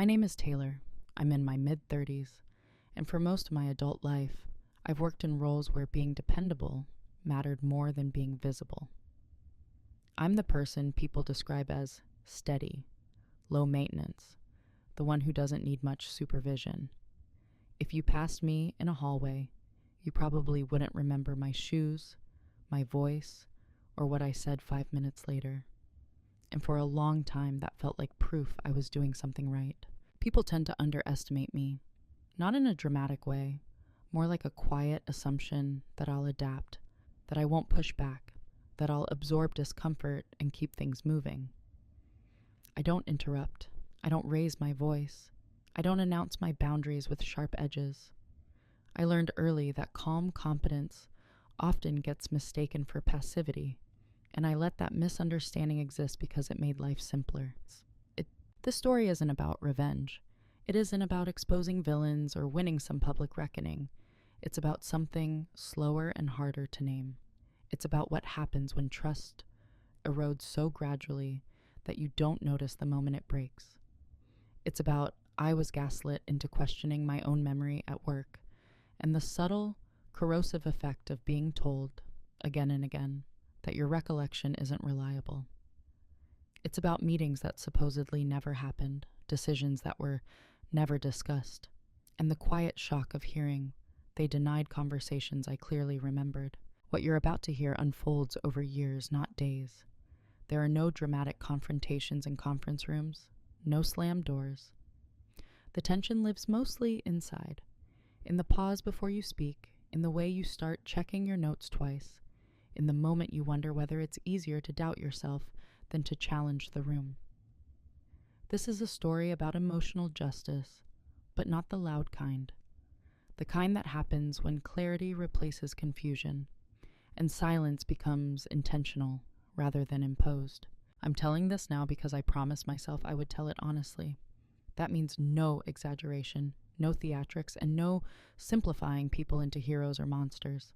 My name is Taylor. I'm in my mid-30s, and for most of my adult life, I've worked in roles where being dependable mattered more than being visible. I'm the person people describe as steady, low maintenance, the one who doesn't need much supervision. If you passed me in a hallway, you probably wouldn't remember my shoes, my voice, or what I said 5 minutes later. And for a long time, that felt like proof I was doing something right. People tend to underestimate me, not in a dramatic way, more like a quiet assumption that I'll adapt, that I won't push back, that I'll absorb discomfort and keep things moving. I don't interrupt. I don't raise my voice. I don't announce my boundaries with sharp edges. I learned early that calm competence often gets mistaken for passivity, and I let that misunderstanding exist because it made life simpler. This story isn't about revenge. It isn't about exposing villains or winning some public reckoning. It's about something slower and harder to name. It's about what happens when trust erodes so gradually that you don't notice the moment it breaks. It's about I was gaslit into questioning my own memory at work, and the subtle, corrosive effect of being told, again and again, that your recollection isn't reliable. It's about meetings that supposedly never happened, decisions that were never discussed, and the quiet shock of hearing they denied conversations I clearly remembered. What you're about to hear unfolds over years, not days. There are no dramatic confrontations in conference rooms, no slammed doors. The tension lives mostly inside, in the pause before you speak, in the way you start checking your notes twice, in the moment you wonder whether it's easier to doubt yourself than to challenge the room. This is a story about emotional justice, but not the loud kind. The kind that happens when clarity replaces confusion, and silence becomes intentional rather than imposed. I'm telling this now because I promised myself I would tell it honestly. That means no exaggeration, no theatrics, and no simplifying people into heroes or monsters.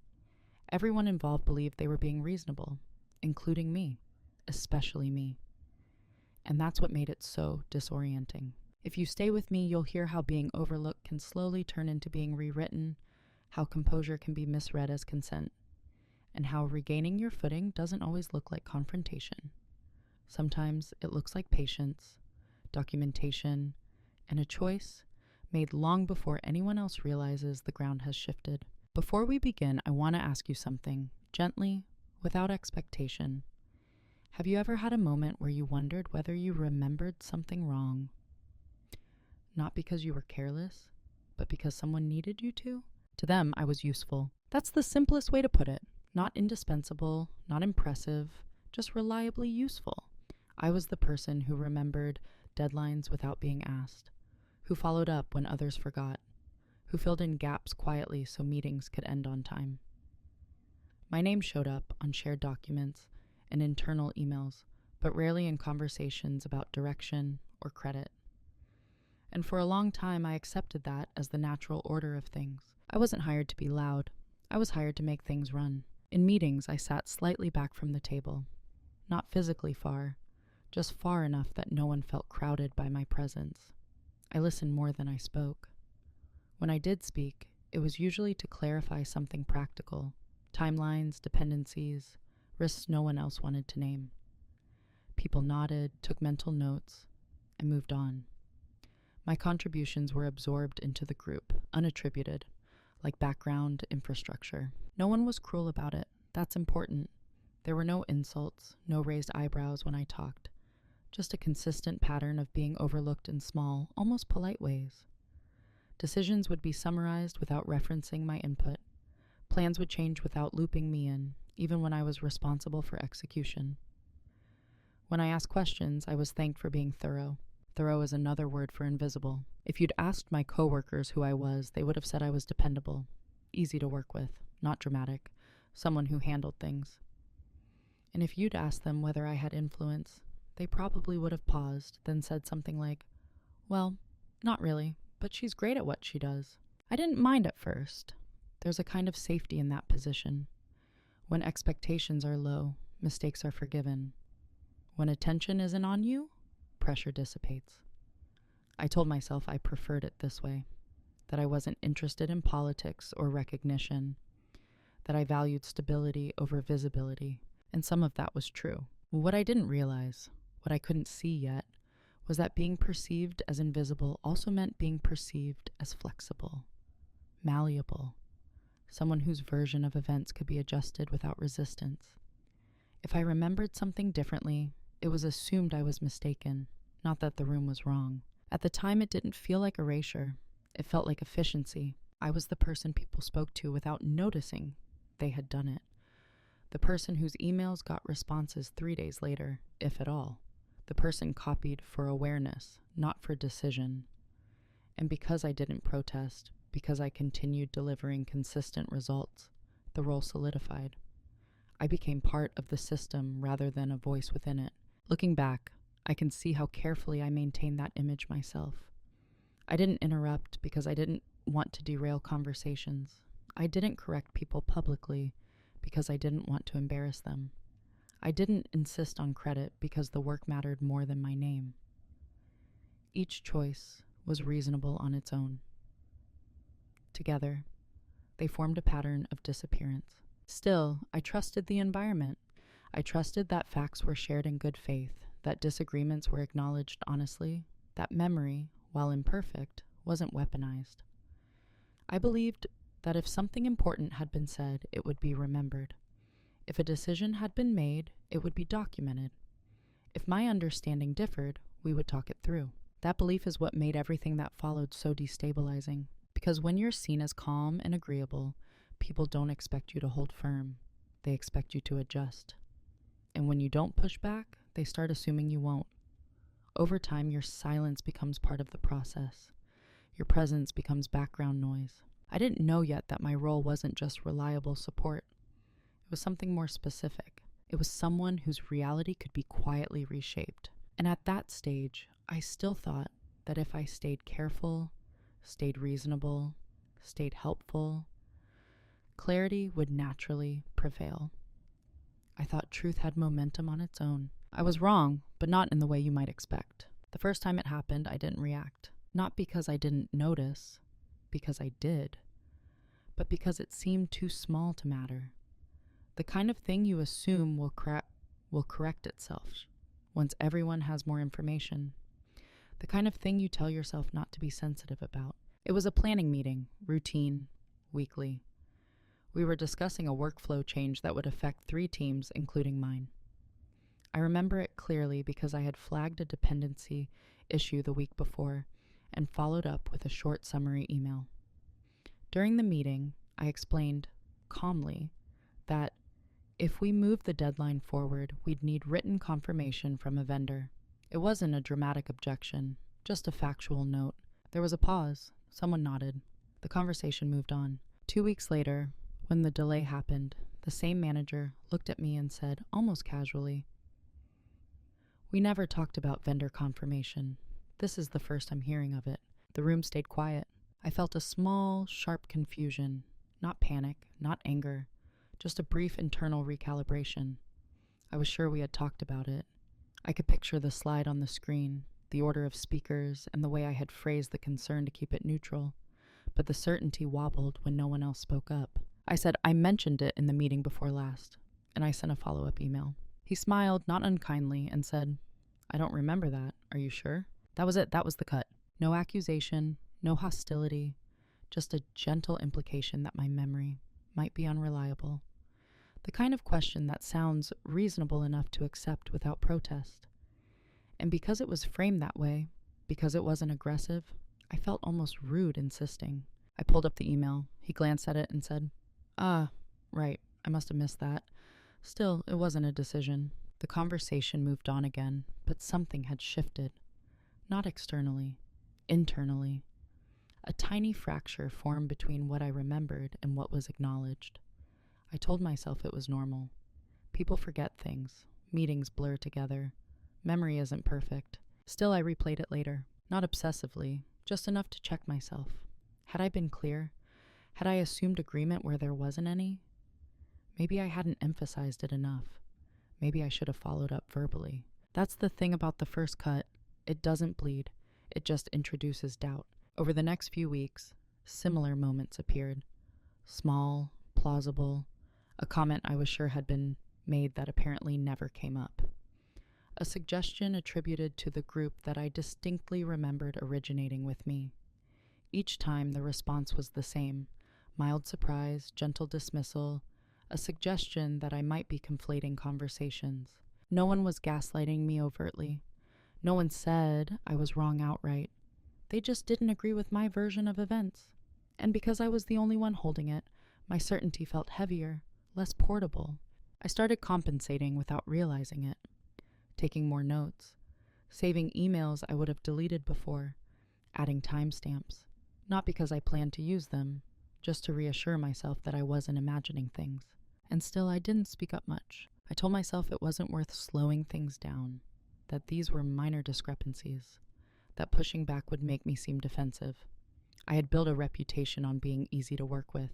Everyone involved believed they were being reasonable, including me, especially me. And that's what made it so disorienting. If you stay with me, you'll hear how being overlooked can slowly turn into being rewritten, how composure can be misread as consent, and how regaining your footing doesn't always look like confrontation. Sometimes it looks like patience, documentation, and a choice made long before anyone else realizes the ground has shifted. Before we begin, I want to ask you something, gently, without expectation. Have you ever had a moment where you wondered whether you remembered something wrong? Not because you were careless, but because someone needed you to? To them, I was useful. That's the simplest way to put it. Not indispensable, not impressive, just reliably useful. I was the person who remembered deadlines without being asked, who followed up when others forgot, who filled in gaps quietly so meetings could end on time. My name showed up on shared documents and internal emails, but rarely in conversations about direction or credit. And for a long time, I accepted that as the natural order of things. I wasn't hired to be loud. I was hired to make things run. In meetings, I sat slightly back from the table, not physically far, just far enough that no one felt crowded by my presence. I listened more than I spoke. When I did speak, it was usually to clarify something practical, timelines, dependencies, risks no one else wanted to name. People nodded, took mental notes, and moved on. My contributions were absorbed into the group, unattributed, like background infrastructure. No one was cruel about it. That's important. There were no insults, no raised eyebrows when I talked, just a consistent pattern of being overlooked in small, almost polite ways. Decisions would be summarized without referencing my input. Plans would change without looping me in, even when I was responsible for execution. When I asked questions, I was thanked for being thorough. Thorough is another word for invisible. If you'd asked my coworkers who I was, they would have said I was dependable, easy to work with, not dramatic, someone who handled things. And if you'd asked them whether I had influence, they probably would have paused, then said something like, "Well, not really, but she's great at what she does." I didn't mind at first. There's a kind of safety in that position. When expectations are low, mistakes are forgiven. When attention isn't on you, pressure dissipates. I told myself I preferred it this way, that I wasn't interested in politics or recognition, that I valued stability over visibility, and some of that was true. What I didn't realize, what I couldn't see yet, was that being perceived as invisible also meant being perceived as flexible, malleable, someone whose version of events could be adjusted without resistance. If I remembered something differently, it was assumed I was mistaken, not that the room was wrong. At the time, it didn't feel like erasure. It felt like efficiency. I was the person people spoke to without noticing they had done it. The person whose emails got responses 3 days later, if at all. The person copied for awareness, not for decision. And because I didn't protest, because I continued delivering consistent results, the role solidified. I became part of the system rather than a voice within it. Looking back, I can see how carefully I maintained that image myself. I didn't interrupt because I didn't want to derail conversations. I didn't correct people publicly because I didn't want to embarrass them. I didn't insist on credit because the work mattered more than my name. Each choice was reasonable on its own. Together, they formed a pattern of disappearance. Still, I trusted the environment. I trusted that facts were shared in good faith, that disagreements were acknowledged honestly, that memory, while imperfect, wasn't weaponized. I believed that if something important had been said, it would be remembered. If a decision had been made, it would be documented. If my understanding differed, we would talk it through. That belief is what made everything that followed so destabilizing. Because when you're seen as calm and agreeable, people don't expect you to hold firm. They expect you to adjust. And when you don't push back, they start assuming you won't. Over time, your silence becomes part of the process. Your presence becomes background noise. I didn't know yet that my role wasn't just reliable support. It was something more specific. It was someone whose reality could be quietly reshaped. And at that stage, I still thought that if I stayed careful, stayed reasonable, stayed helpful, clarity would naturally prevail. I thought truth had momentum on its own. I was wrong, but not in the way you might expect. The first time it happened, I didn't react. Not because I didn't notice, because I did, but because it seemed too small to matter. The kind of thing you assume will correct itself once everyone has more information. The kind of thing you tell yourself not to be sensitive about. It was a planning meeting, routine, weekly. We were discussing a workflow change that would affect 3 teams, including mine. I remember it clearly because I had flagged a dependency issue the week before and followed up with a short summary email. During the meeting, I explained, calmly, that if we moved the deadline forward, we'd need written confirmation from a vendor. It wasn't a dramatic objection, just a factual note. There was a pause. Someone nodded. The conversation moved on. 2 weeks later, when the delay happened, the same manager looked at me and said, almost casually, "We never talked about vendor confirmation. This is the first I'm hearing of it." The room stayed quiet. I felt a small, sharp confusion, not panic, not anger, just a brief internal recalibration. I was sure we had talked about it. I could picture the slide on the screen, the order of speakers, and the way I had phrased the concern to keep it neutral. But the certainty wobbled when no one else spoke up. I said, "I mentioned it in the meeting before last," and I sent a follow-up email. He smiled, not unkindly, and said, "I don't remember that. Are you sure?" That was it. That was the cut. No accusation, no hostility, just a gentle implication that my memory might be unreliable. The kind of question that sounds reasonable enough to accept without protest. And because it was framed that way, because it wasn't aggressive, I felt almost rude insisting. I pulled up the email. He glanced at it and said, Right, I must have missed that. Still, it wasn't a decision. The conversation moved on again, but something had shifted. Not externally, internally. A tiny fracture formed between what I remembered and what was acknowledged. I told myself it was normal. People forget things. Meetings blur together. Memory isn't perfect. Still, I replayed it later. Not obsessively, just enough to check myself. Had I been clear? Had I assumed agreement where there wasn't any? Maybe I hadn't emphasized it enough. Maybe I should have followed up verbally. That's the thing about the first cut. It doesn't bleed. it just introduces doubt. Over the next few weeks, similar moments appeared. Small, plausible, a comment I was sure had been made that apparently never came up. A suggestion attributed to the group that I distinctly remembered originating with me. Each time the response was the same: mild surprise, gentle dismissal, a suggestion that I might be conflating conversations. No one was gaslighting me overtly. No one said I was wrong outright. They just didn't agree with my version of events. And because I was the only one holding it, my certainty felt heavier, less portable. I started compensating without realizing it, taking more notes, saving emails I would have deleted before, adding timestamps, not because I planned to use them, just to reassure myself that I wasn't imagining things. And still, I didn't speak up much. I told myself it wasn't worth slowing things down, that these were minor discrepancies, that pushing back would make me seem defensive. I had built a reputation on being easy to work with,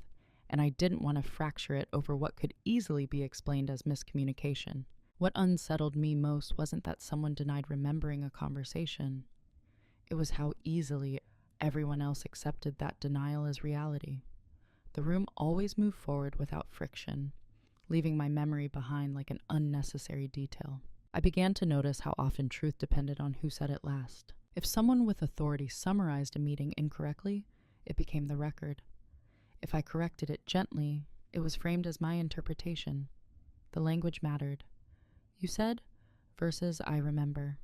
and I didn't want to fracture it over what could easily be explained as miscommunication. What unsettled me most wasn't that someone denied remembering a conversation. It was how easily everyone else accepted that denial as reality. The room always moved forward without friction, leaving my memory behind like an unnecessary detail. I began to notice how often truth depended on who said it last. If someone with authority summarized a meeting incorrectly, it became the record. If I corrected it gently, it was framed as my interpretation. The language mattered. You said versus I remember.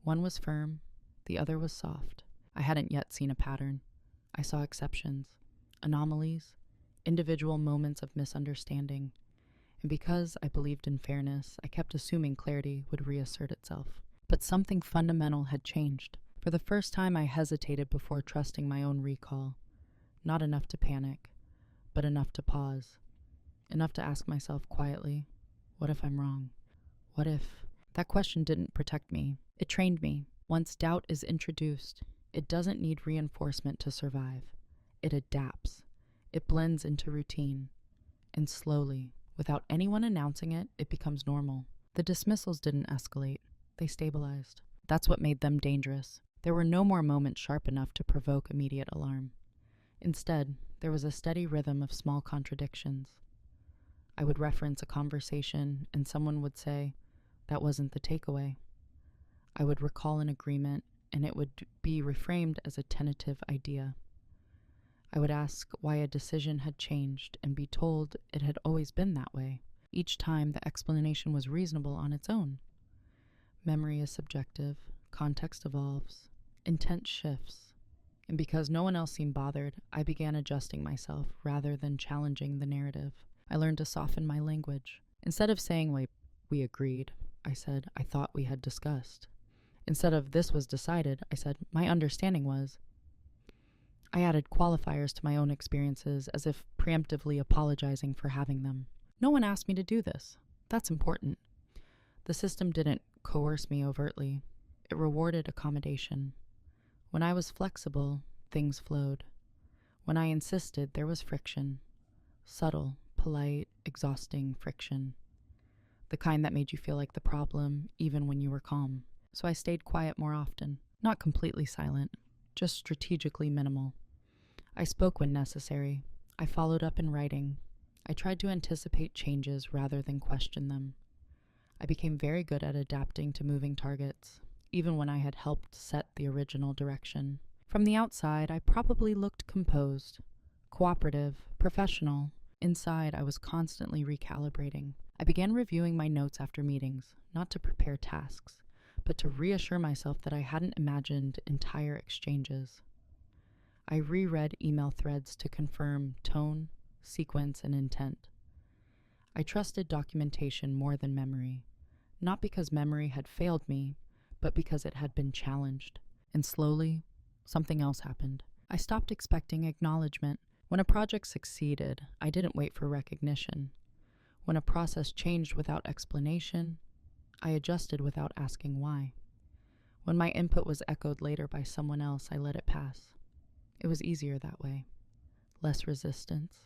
One was firm, the other was soft. I hadn't yet seen a pattern. I saw exceptions, anomalies, individual moments of misunderstanding. And because I believed in fairness, I kept assuming clarity would reassert itself. But something fundamental had changed. For the first time, I hesitated before trusting my own recall. Not enough to panic, but enough to pause. Enough to ask myself quietly, what if I'm wrong? What if? That question didn't protect me. It trained me. Once doubt is introduced, it doesn't need reinforcement to survive. It adapts. It blends into routine. And slowly, without anyone announcing it, it becomes normal. The dismissals didn't escalate. They stabilized. That's what made them dangerous. There were no more moments sharp enough to provoke immediate alarm. Instead, there was a steady rhythm of small contradictions. I would reference a conversation and someone would say, that wasn't the takeaway. I would recall an agreement and it would be reframed as a tentative idea. I would ask why a decision had changed and be told it had always been that way. Each time the explanation was reasonable on its own. Memory is subjective, context evolves, intent shifts. And because no one else seemed bothered, I began adjusting myself rather than challenging the narrative. I learned to soften my language. Instead of saying, we agreed, I said, I thought we had discussed. Instead of this was decided, I said, my understanding was. I added qualifiers to my own experiences as if preemptively apologizing for having them. No one asked me to do this. That's important. The system didn't coerce me overtly. It rewarded accommodation. When I was flexible, things flowed. When I insisted, there was friction. Subtle, polite, exhausting friction. The kind that made you feel like the problem, even when you were calm. So I stayed quiet more often. Not completely silent, just strategically minimal. I spoke when necessary. I followed up in writing. I tried to anticipate changes rather than question them. I became very good at adapting to moving targets, even when I had helped set the original direction. From the outside, I probably looked composed, cooperative, professional. Inside, I was constantly recalibrating. I began reviewing my notes after meetings, not to prepare tasks, but to reassure myself that I hadn't imagined entire exchanges. I reread email threads to confirm tone, sequence, and intent. I trusted documentation more than memory, not because memory had failed me, but because it had been challenged. And slowly, something else happened. I stopped expecting acknowledgement. When a project succeeded, I didn't wait for recognition. When a process changed without explanation, I adjusted without asking why. When my input was echoed later by someone else, I let it pass. It was easier that way. Less resistance,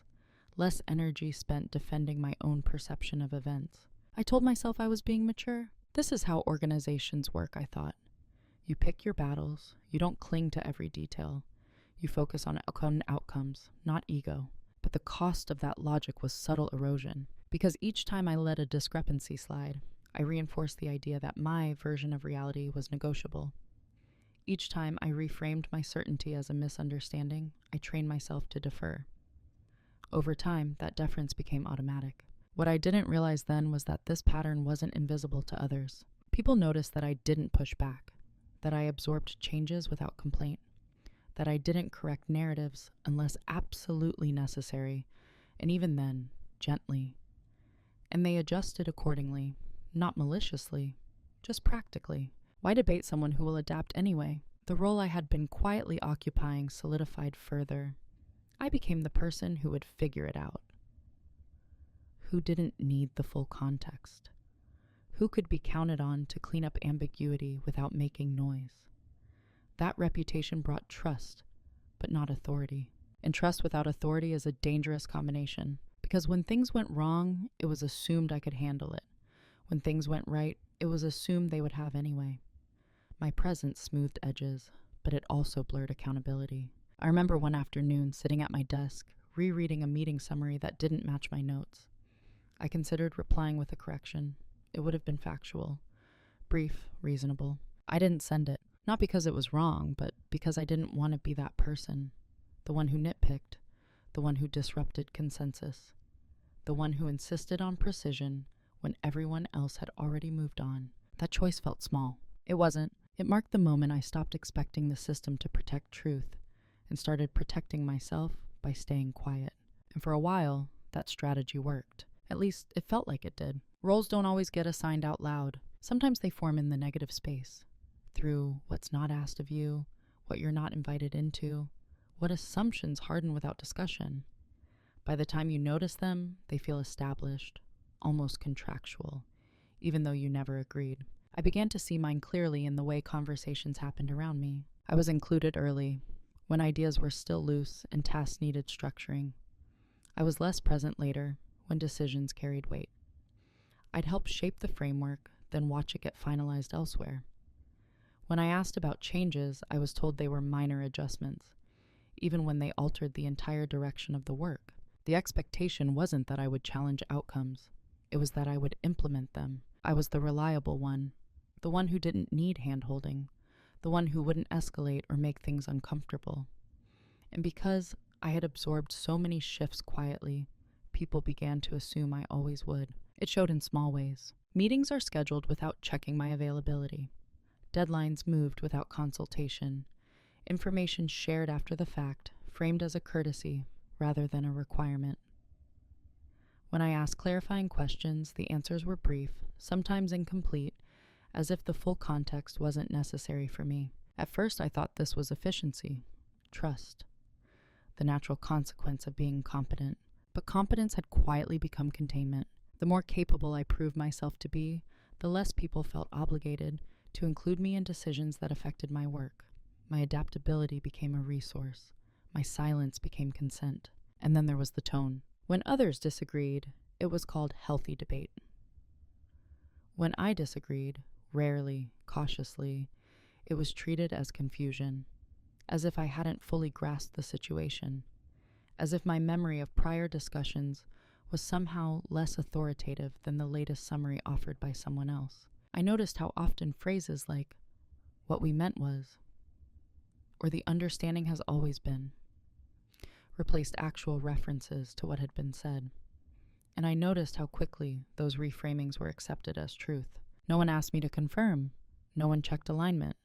less energy spent defending my own perception of events. I told myself I was being mature. This is how organizations work, I thought. You pick your battles. You don't cling to every detail. You focus on outcomes, not ego. But the cost of that logic was subtle erosion, because each time I let a discrepancy slide, I reinforced the idea that my version of reality was negotiable. Each time I reframed my certainty as a misunderstanding, I trained myself to defer. Over time, that deference became automatic. What I didn't realize then was that this pattern wasn't invisible to others. People noticed that I didn't push back, that I absorbed changes without complaint, that I didn't correct narratives unless absolutely necessary, and even then, gently. And they adjusted accordingly, not maliciously, just practically. Why debate someone who will adapt anyway? The role I had been quietly occupying solidified further. I became the person who would figure it out, who didn't need the full context, who could be counted on to clean up ambiguity without making noise. That reputation brought trust, but not authority. And trust without authority is a dangerous combination, because when things went wrong, it was assumed I could handle it. When things went right, it was assumed they would have anyway. My presence smoothed edges, but it also blurred accountability. I remember one afternoon sitting at my desk, rereading a meeting summary that didn't match my notes. I considered replying with a correction. It would have been factual, brief, reasonable. I didn't send it, not because it was wrong, but because I didn't want to be that person, the one who nitpicked, the one who disrupted consensus, the one who insisted on precision when everyone else had already moved on. That choice felt small. It wasn't. It marked the moment I stopped expecting the system to protect truth and started protecting myself by staying quiet. And for a while, that strategy worked. At least, it felt like it did. Roles don't always get assigned out loud. Sometimes they form in the negative space, through what's not asked of you, what you're not invited into, what assumptions harden without discussion. By the time you notice them, they feel established, almost contractual, even though you never agreed. I began to see mine clearly in the way conversations happened around me. I was included early, when ideas were still loose and tasks needed structuring. I was less present later, when decisions carried weight. I'd help shape the framework, then watch it get finalized elsewhere. When I asked about changes, I was told they were minor adjustments, even when they altered the entire direction of the work. The expectation wasn't that I would challenge outcomes. It was that I would implement them. I was the reliable one, the one who didn't need hand-holding, the one who wouldn't escalate or make things uncomfortable. And because I had absorbed so many shifts quietly, people began to assume I always would. It showed in small ways. Meetings are scheduled without checking my availability. Deadlines moved without consultation. Information shared after the fact, framed as a courtesy rather than a requirement. When I asked clarifying questions, the answers were brief, sometimes incomplete, as if the full context wasn't necessary for me. At first, I thought this was efficiency, trust, the natural consequence of being competent. But competence had quietly become containment. The more capable I proved myself to be, the less people felt obligated to include me in decisions that affected my work. My adaptability became a resource. My silence became consent. And then there was the tone. When others disagreed, it was called healthy debate. When I disagreed, rarely, cautiously, it was treated as confusion, as if I hadn't fully grasped the situation, as if my memory of prior discussions was somehow less authoritative than the latest summary offered by someone else. I noticed how often phrases like, "what we meant was," or "the understanding has always been," replaced actual references to what had been said. And I noticed how quickly those reframings were accepted as truth. No one asked me to confirm. No one checked alignment.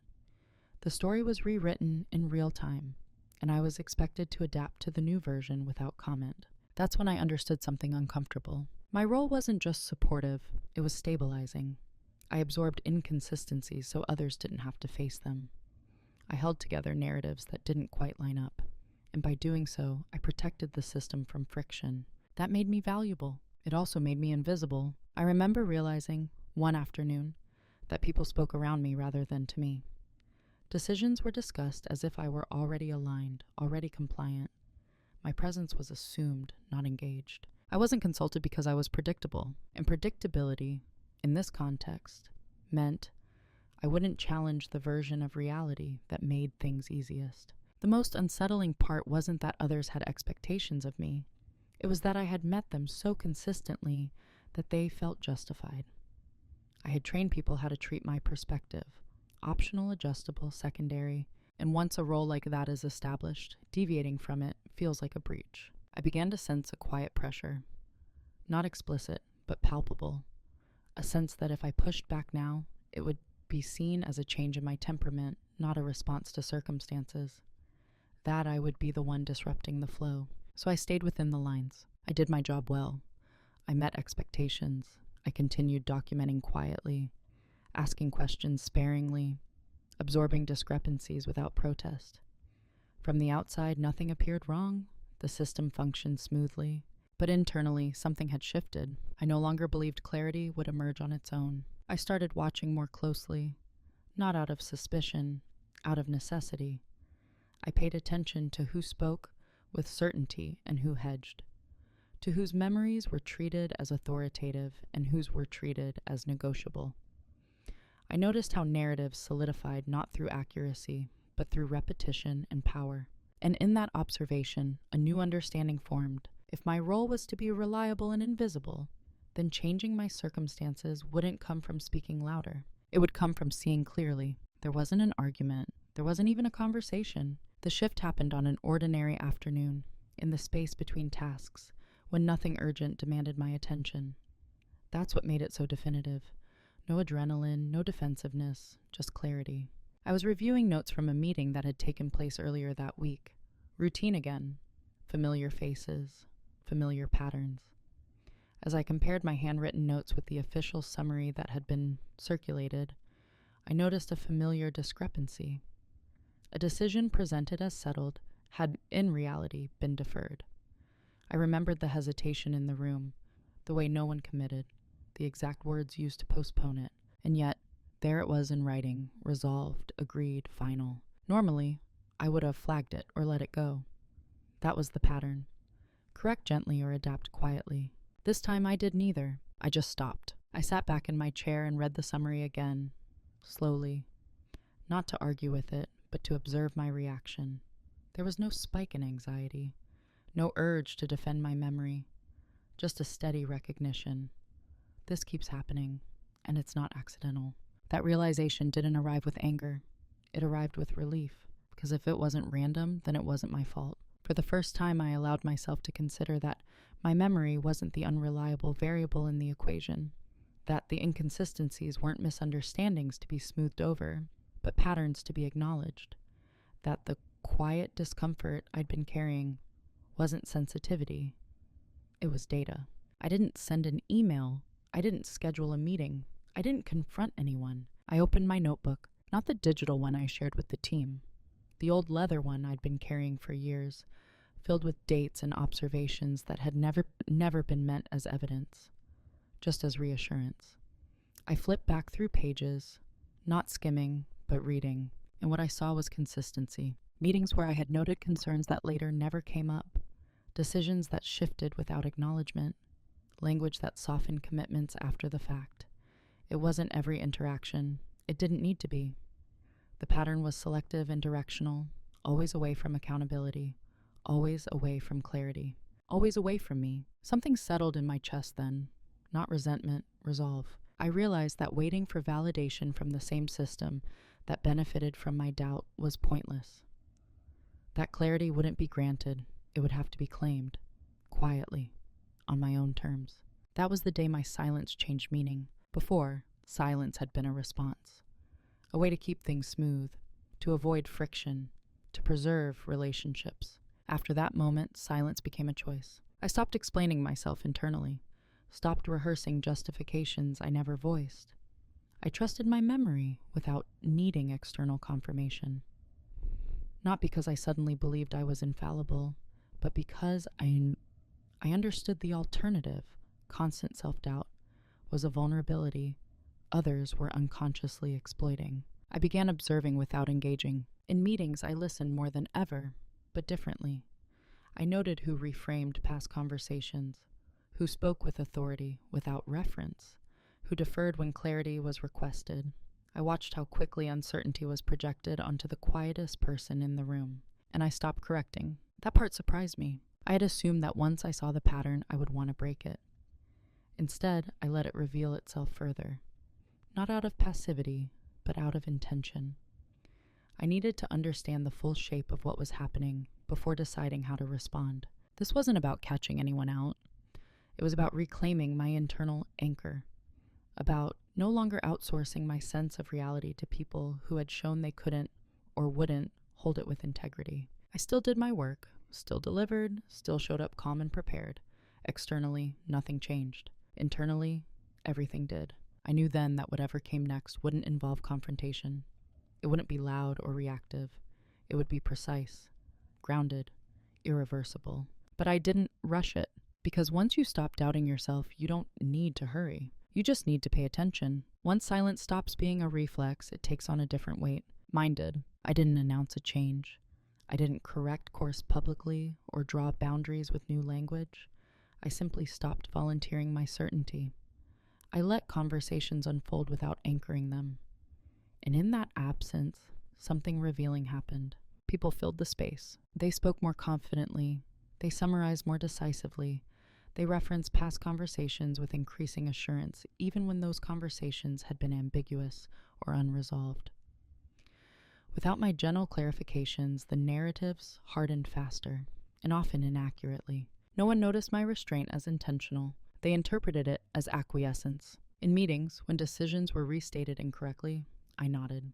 The story was rewritten in real time, and I was expected to adapt to the new version without comment. That's when I understood something uncomfortable. My role wasn't just supportive, it was stabilizing. I absorbed inconsistencies so others didn't have to face them. I held together narratives that didn't quite line up, and by doing so, I protected the system from friction. That made me valuable. It also made me invisible. I remember realizing, one afternoon, that people spoke around me rather than to me. Decisions were discussed as if I were already aligned, already compliant. My presence was assumed, not engaged. I wasn't consulted because I was predictable, and predictability, in this context, meant I wouldn't challenge the version of reality that made things easiest. The most unsettling part wasn't that others had expectations of me. It was that I had met them so consistently that they felt justified. I had trained people how to treat my perspective, optional, adjustable, secondary, and once a role like that is established, deviating from it feels like a breach. I began to sense a quiet pressure, not explicit, but palpable, a sense that if I pushed back now, it would be seen as a change in my temperament, not a response to circumstances. That I would be the one disrupting the flow. So I stayed within the lines. I did my job well. I met expectations. I continued documenting quietly, asking questions sparingly, absorbing discrepancies without protest. From the outside, nothing appeared wrong. The system functioned smoothly. But internally, something had shifted. I no longer believed clarity would emerge on its own. I started watching more closely, not out of suspicion, out of necessity. I paid attention to who spoke with certainty and who hedged, to whose memories were treated as authoritative and whose were treated as negotiable. I noticed how narratives solidified not through accuracy, but through repetition and power. And in that observation, a new understanding formed. If my role was to be reliable and invisible, then changing my circumstances wouldn't come from speaking louder. It would come from seeing clearly. There wasn't an argument. There wasn't even a conversation. The shift happened on an ordinary afternoon, in the space between tasks, when nothing urgent demanded my attention. That's what made it so definitive. No adrenaline, no defensiveness, just clarity. I was reviewing notes from a meeting that had taken place earlier that week. Routine again. Familiar faces. Familiar patterns. As I compared my handwritten notes with the official summary that had been circulated, I noticed a familiar discrepancy. A decision presented as settled had, in reality, been deferred. I remembered the hesitation in the room, the way no one committed, the exact words used to postpone it, and yet, there it was in writing, resolved, agreed, final. Normally, I would have flagged it or let it go. That was the pattern. Correct gently or adapt quietly. This time I did neither. I just stopped. I sat back in my chair and read the summary again, slowly. Not to argue with it, but to observe my reaction. There was no spike in anxiety, no urge to defend my memory, just a steady recognition. This keeps happening, and it's not accidental. That realization didn't arrive with anger. It arrived with relief, because if it wasn't random, then it wasn't my fault. For the first time, I allowed myself to consider that my memory wasn't the unreliable variable in the equation, that the inconsistencies weren't misunderstandings to be smoothed over, but patterns to be acknowledged, that the quiet discomfort I'd been carrying wasn't sensitivity, it was data. I didn't send an email. I didn't schedule a meeting. I didn't confront anyone. I opened my notebook, not the digital one I shared with the team, the old leather one I'd been carrying for years, filled with dates and observations that had never been meant as evidence, just as reassurance. I flipped back through pages, not skimming, but reading, and what I saw was consistency. Meetings where I had noted concerns that later never came up, decisions that shifted without acknowledgement, language that softened commitments after the fact. It wasn't every interaction. It didn't need to be. The pattern was selective and directional, always away from accountability, always away from clarity, always away from me. Something settled in my chest then, not resentment, resolve. I realized that waiting for validation from the same system that benefited from my doubt was pointless. That clarity wouldn't be granted. It would have to be claimed, quietly, on my own terms. That was the day my silence changed meaning. Before, silence had been a response, a way to keep things smooth, to avoid friction, to preserve relationships. After that moment, silence became a choice. I stopped explaining myself internally, stopped rehearsing justifications I never voiced. I trusted my memory without needing external confirmation. Not because I suddenly believed I was infallible, but because I understood the alternative, constant self-doubt, was a vulnerability others were unconsciously exploiting. I began observing without engaging. In meetings, I listened more than ever, but differently. I noted who reframed past conversations, who spoke with authority without reference, who deferred when clarity was requested. I watched how quickly uncertainty was projected onto the quietest person in the room, and I stopped correcting. That part surprised me. I had assumed that once I saw the pattern, I would want to break it. Instead, I let it reveal itself further. Not out of passivity, but out of intention. I needed to understand the full shape of what was happening before deciding how to respond. This wasn't about catching anyone out. It was about reclaiming my internal anchor, about no longer outsourcing my sense of reality to people who had shown they couldn't or wouldn't hold it with integrity. I still did my work, still delivered, still showed up calm and prepared. Externally, nothing changed. Internally, everything did. I knew then that whatever came next wouldn't involve confrontation. It wouldn't be loud or reactive. It would be precise, grounded, irreversible. But I didn't rush it, because once you stop doubting yourself, you don't need to hurry. You just need to pay attention. Once silence stops being a reflex, it takes on a different weight. Mine did. I didn't announce a change. I didn't correct course publicly or draw boundaries with new language. I simply stopped volunteering my certainty. I let conversations unfold without anchoring them. And in that absence, something revealing happened. People filled the space. They spoke more confidently. They summarized more decisively. They referenced past conversations with increasing assurance, even when those conversations had been ambiguous or unresolved. Without my gentle clarifications, the narratives hardened faster, and often inaccurately. No one noticed my restraint as intentional. They interpreted it as acquiescence. In meetings, when decisions were restated incorrectly, I nodded.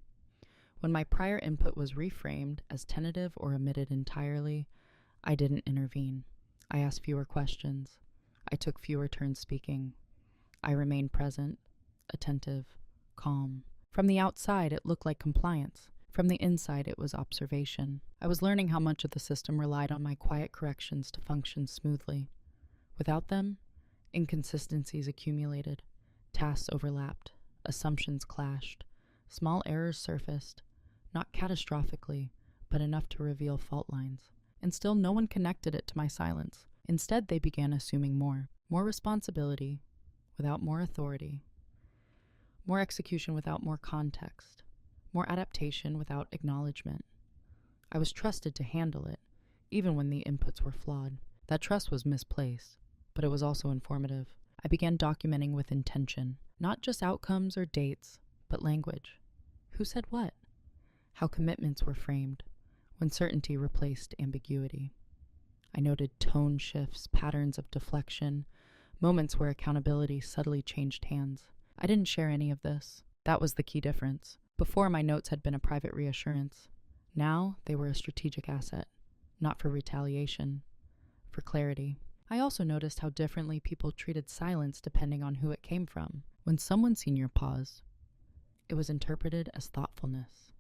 When my prior input was reframed as tentative or omitted entirely, I didn't intervene. I asked fewer questions. I took fewer turns speaking. I remained present, attentive, calm. From the outside, it looked like compliance. From the inside, it was observation. I was learning how much of the system relied on my quiet corrections to function smoothly. Without them, inconsistencies accumulated, tasks overlapped, assumptions clashed, small errors surfaced, not catastrophically, but enough to reveal fault lines. And still no one connected it to my silence. Instead, they began assuming more responsibility without more authority, more execution without more context, more adaptation without acknowledgement. I was trusted to handle it, even when the inputs were flawed. That trust was misplaced, but it was also informative. I began documenting with intention, not just outcomes or dates, but language. Who said what? How commitments were framed, when certainty replaced ambiguity. I noted tone shifts, patterns of deflection, moments where accountability subtly changed hands. I didn't share any of this. That was the key difference. Before, my notes had been a private reassurance. Now, they were a strategic asset, not for retaliation, for clarity. I also noticed how differently people treated silence depending on who it came from. When someone senior paused, it was interpreted as thoughtfulness.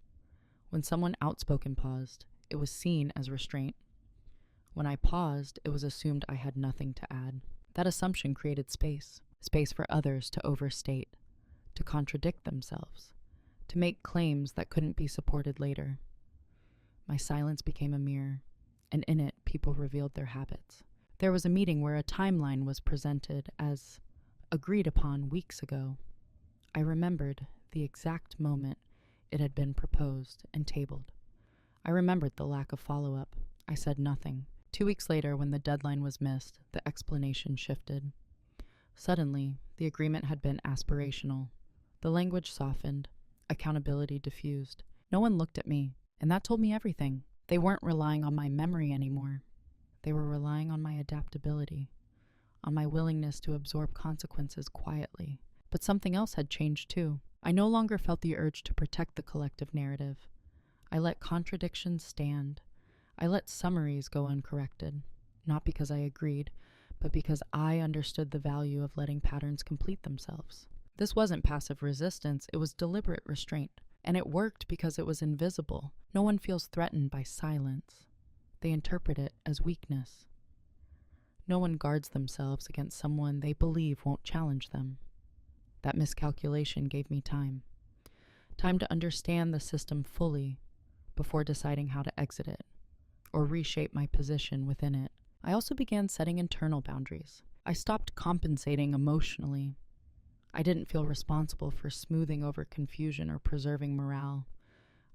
When someone outspoken paused, it was seen as restraint. When I paused, it was assumed I had nothing to add. That assumption created space for others to overstate, to contradict themselves, to make claims that couldn't be supported later. My silence became a mirror, and in it, people revealed their habits. There was a meeting where a timeline was presented as agreed upon weeks ago. I remembered the exact moment it had been proposed and tabled. I remembered the lack of follow-up. I said nothing. 2 weeks later, when the deadline was missed, the explanation shifted. Suddenly, the agreement had been aspirational. The language softened. Accountability diffused. No one looked at me, and that told me everything. They weren't relying on my memory anymore. They were relying on my adaptability, on my willingness to absorb consequences quietly. But something else had changed too. I no longer felt the urge to protect the collective narrative. I let contradictions stand. I let summaries go uncorrected, not because I agreed, but because I understood the value of letting patterns complete themselves. This wasn't passive resistance, it was deliberate restraint. And it worked because it was invisible. No one feels threatened by silence. They interpret it as weakness. No one guards themselves against someone they believe won't challenge them. That miscalculation gave me time. Time to understand the system fully before deciding how to exit it or reshape my position within it. I also began setting internal boundaries. I stopped compensating emotionally. I didn't feel responsible for smoothing over confusion or preserving morale.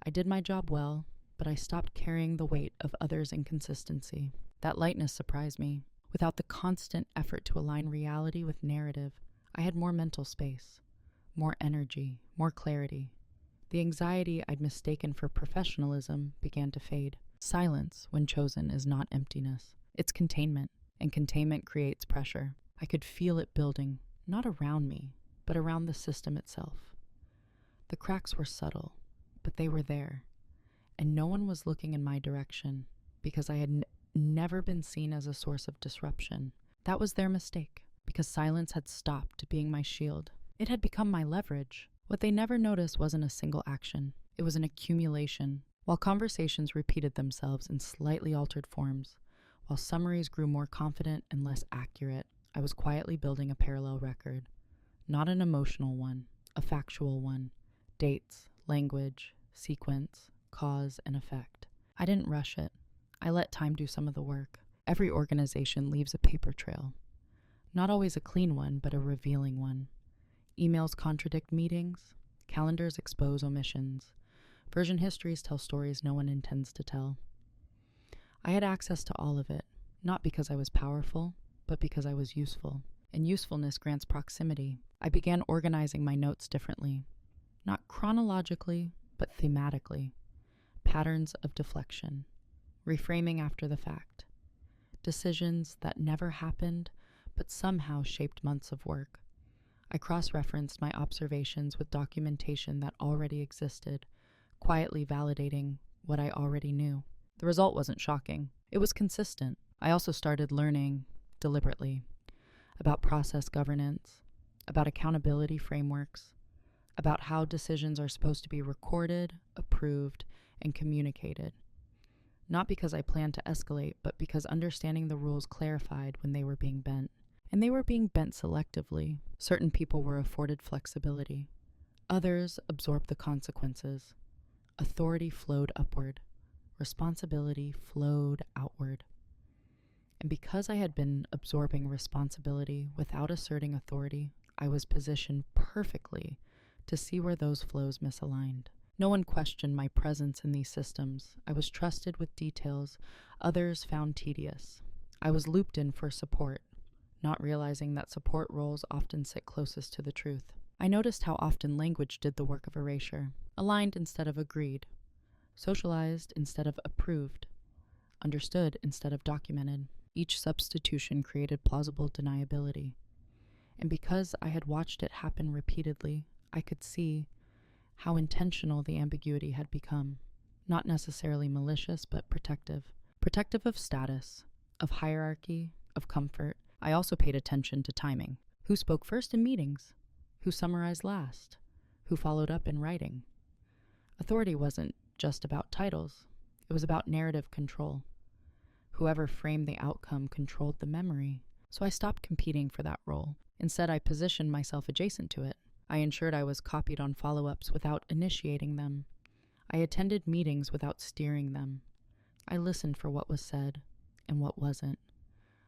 I did my job well, but I stopped carrying the weight of others' inconsistency. That lightness surprised me. Without the constant effort to align reality with narrative, I had more mental space, more energy, more clarity. The anxiety I'd mistaken for professionalism began to fade. Silence, when chosen, is not emptiness. It's containment, and containment creates pressure. I could feel it building, not around me, but around the system itself. The cracks were subtle, but they were there, and no one was looking in my direction because I had never been seen as a source of disruption. That was their mistake, because silence had stopped being my shield. It had become my leverage. What they never noticed wasn't a single action. It was an accumulation. While conversations repeated themselves in slightly altered forms, while summaries grew more confident and less accurate, I was quietly building a parallel record. Not an emotional one, a factual one. Dates, language, sequence, cause, and effect. I didn't rush it. I let time do some of the work. Every organization leaves a paper trail. Not always a clean one, but a revealing one. Emails contradict meetings. Calendars expose omissions. Version histories tell stories no one intends to tell. I had access to all of it, not because I was powerful, but because I was useful. And usefulness grants proximity. I began organizing my notes differently. Not chronologically, but thematically. Patterns of deflection. Reframing after the fact. Decisions that never happened, but somehow shaped months of work. I cross-referenced my observations with documentation that already existed, quietly validating what I already knew. The result wasn't shocking. It was consistent. I also started learning, deliberately, about process governance, about accountability frameworks, about how decisions are supposed to be recorded, approved, and communicated. Not because I planned to escalate, but because understanding the rules clarified when they were being bent. And they were being bent selectively. Certain people were afforded flexibility. Others absorbed the consequences. Authority flowed upward. Responsibility flowed outward. And because I had been absorbing responsibility without asserting authority, I was positioned perfectly to see where those flows misaligned. No one questioned my presence in these systems. I was trusted with details others found tedious. I was looped in for support, not realizing that support roles often sit closest to the truth. I noticed how often language did the work of erasure, aligned instead of agreed, socialized instead of approved, understood instead of documented. Each substitution created plausible deniability. And because I had watched it happen repeatedly, I could see how intentional the ambiguity had become. Not necessarily malicious, but protective. Protective of status, of hierarchy, of comfort. I also paid attention to timing. Who spoke first in meetings? Who summarized last? Who followed up in writing? Authority wasn't just about titles. It was about narrative control. Whoever framed the outcome controlled the memory. So I stopped competing for that role. Instead, I positioned myself adjacent to it. I ensured I was copied on follow-ups without initiating them. I attended meetings without steering them. I listened for what was said and what wasn't.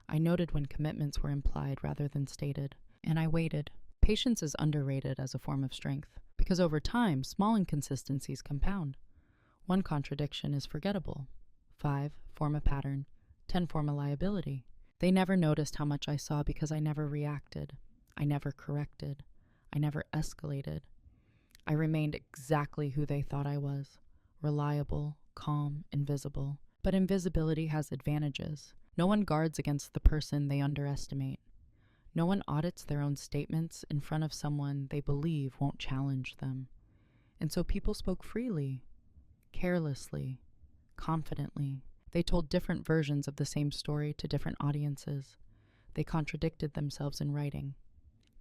I noted when commitments were implied rather than stated, and I waited. Patience is underrated as a form of strength, because over time, small inconsistencies compound. 1 contradiction is forgettable. 5 form a pattern. 10 form a liability. They never noticed how much I saw because I never reacted. I never corrected. I never escalated. I remained exactly who they thought I was. Reliable, calm, invisible. But invisibility has advantages. No one guards against the person they underestimate. No one audits their own statements in front of someone they believe won't challenge them. And so people spoke freely, carelessly, confidently. They told different versions of the same story to different audiences. They contradicted themselves in writing.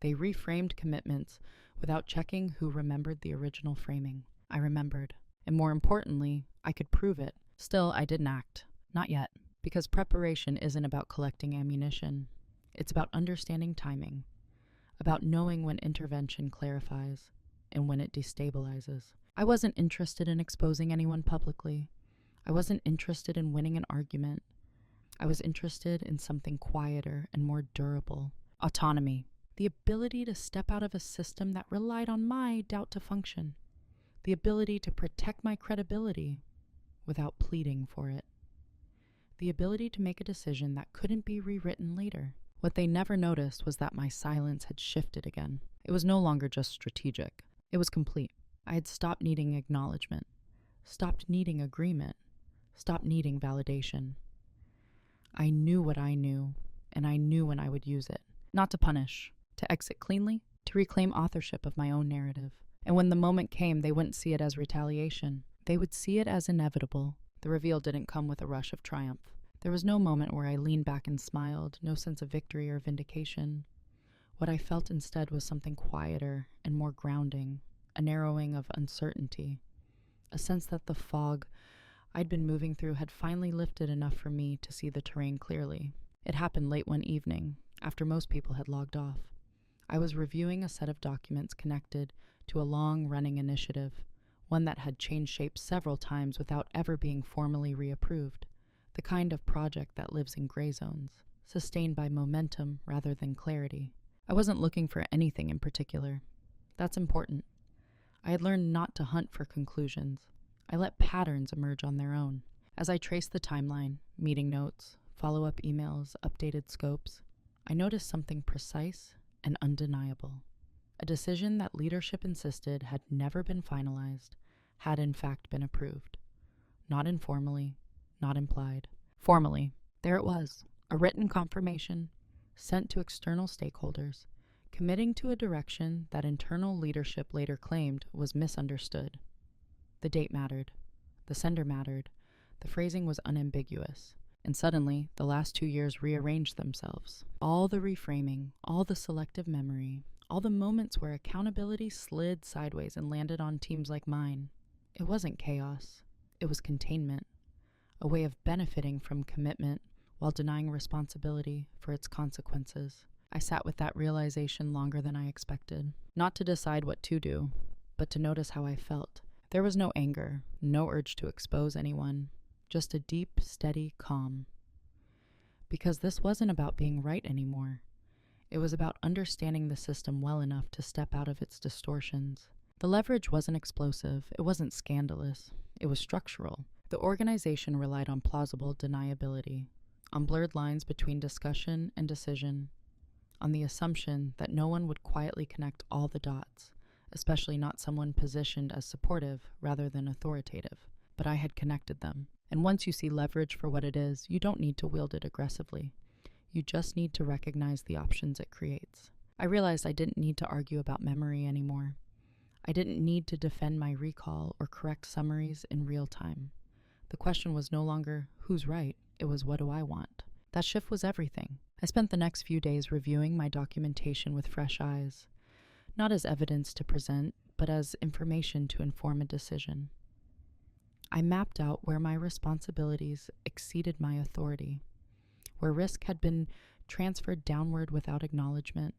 They reframed commitments without checking who remembered the original framing. I remembered. And more importantly, I could prove it. Still, I didn't act. Not yet. Because preparation isn't about collecting ammunition. It's about understanding timing. About knowing when intervention clarifies and when it destabilizes. I wasn't interested in exposing anyone publicly. I wasn't interested in winning an argument. I was interested in something quieter and more durable. Autonomy. The ability to step out of a system that relied on my doubt to function. The ability to protect my credibility without pleading for it. The ability to make a decision that couldn't be rewritten later. What they never noticed was that my silence had shifted again. It was no longer just strategic. It was complete. I had stopped needing acknowledgement, stopped needing agreement, stopped needing validation. I knew what I knew, and I knew when I would use it. Not to punish, to exit cleanly, to reclaim authorship of my own narrative. And when the moment came, they wouldn't see it as retaliation. They would see it as inevitable. The reveal didn't come with a rush of triumph. There was no moment where I leaned back and smiled, no sense of victory or vindication. What I felt instead was something quieter and more grounding, a narrowing of uncertainty, a sense that the fog I'd been moving through had finally lifted enough for me to see the terrain clearly. It happened late one evening, after most people had logged off. I was reviewing a set of documents connected to a long-running initiative, one that had changed shape several times without ever being formally reapproved, the kind of project that lives in gray zones, sustained by momentum rather than clarity. I wasn't looking for anything in particular. That's important. I had learned not to hunt for conclusions. I let patterns emerge on their own. As I traced the timeline, meeting notes, follow-up emails, updated scopes, I noticed something precise and undeniable. A decision that leadership insisted had never been finalized, had in fact been approved. Not informally, not implied. Formally, there it was, a written confirmation sent to external stakeholders, committing to a direction that internal leadership later claimed was misunderstood. The date mattered. The sender mattered. The phrasing was unambiguous. And suddenly, the last 2 years rearranged themselves. All the reframing, all the selective memory, all the moments where accountability slid sideways and landed on teams like mine. It wasn't chaos. It was containment. A way of benefiting from commitment while denying responsibility for its consequences. I sat with that realization longer than I expected. Not to decide what to do, but to notice how I felt. There was no anger, no urge to expose anyone, just a deep, steady calm. Because this wasn't about being right anymore. It was about understanding the system well enough to step out of its distortions. The leverage wasn't explosive, it wasn't scandalous, it was structural. The organization relied on plausible deniability, on blurred lines between discussion and decision, on the assumption that no one would quietly connect all the dots, especially not someone positioned as supportive rather than authoritative. But I had connected them. And once you see leverage for what it is, you don't need to wield it aggressively. You just need to recognize the options it creates. I realized I didn't need to argue about memory anymore. I didn't need to defend my recall or correct summaries in real time. The question was no longer who's right, it was what do I want. That shift was everything. I spent the next few days reviewing my documentation with fresh eyes, not as evidence to present, but as information to inform a decision. I mapped out where my responsibilities exceeded my authority, where risk had been transferred downward without acknowledgement,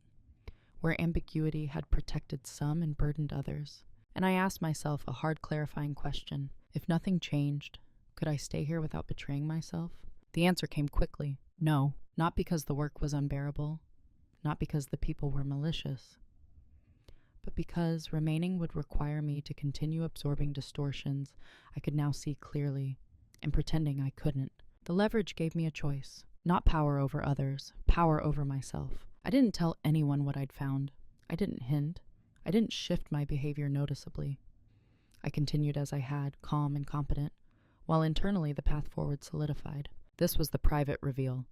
where ambiguity had protected some and burdened others. And I asked myself a hard clarifying question. If nothing changed, could I stay here without betraying myself? The answer came quickly. No, not because the work was unbearable, not because the people were malicious, but because remaining would require me to continue absorbing distortions I could now see clearly, and pretending I couldn't. The leverage gave me a choice. Not power over others, power over myself. I didn't tell anyone what I'd found. I didn't hint. I didn't shift my behavior noticeably. I continued as I had, calm and competent, while internally the path forward solidified. This was the private reveal.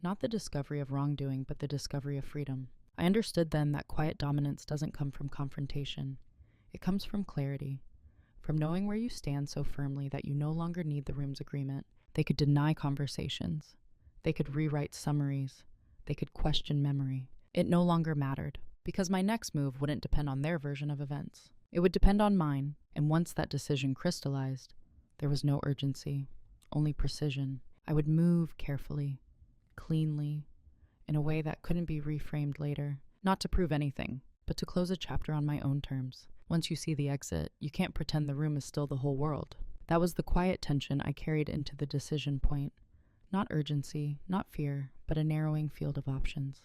Not the discovery of wrongdoing, but the discovery of freedom. I understood then that quiet dominance doesn't come from confrontation. It comes from clarity, from knowing where you stand so firmly that you no longer need the room's agreement. They could deny conversations. They could rewrite summaries. They could question memory. It no longer mattered, because my next move wouldn't depend on their version of events. It would depend on mine, and once that decision crystallized, there was no urgency, only precision. I would move carefully, cleanly, in a way that couldn't be reframed later, not to prove anything, but to close a chapter on my own terms. Once you see the exit, you can't pretend the room is still the whole world. That was the quiet tension I carried into the decision point. Not urgency, not fear, but a narrowing field of options.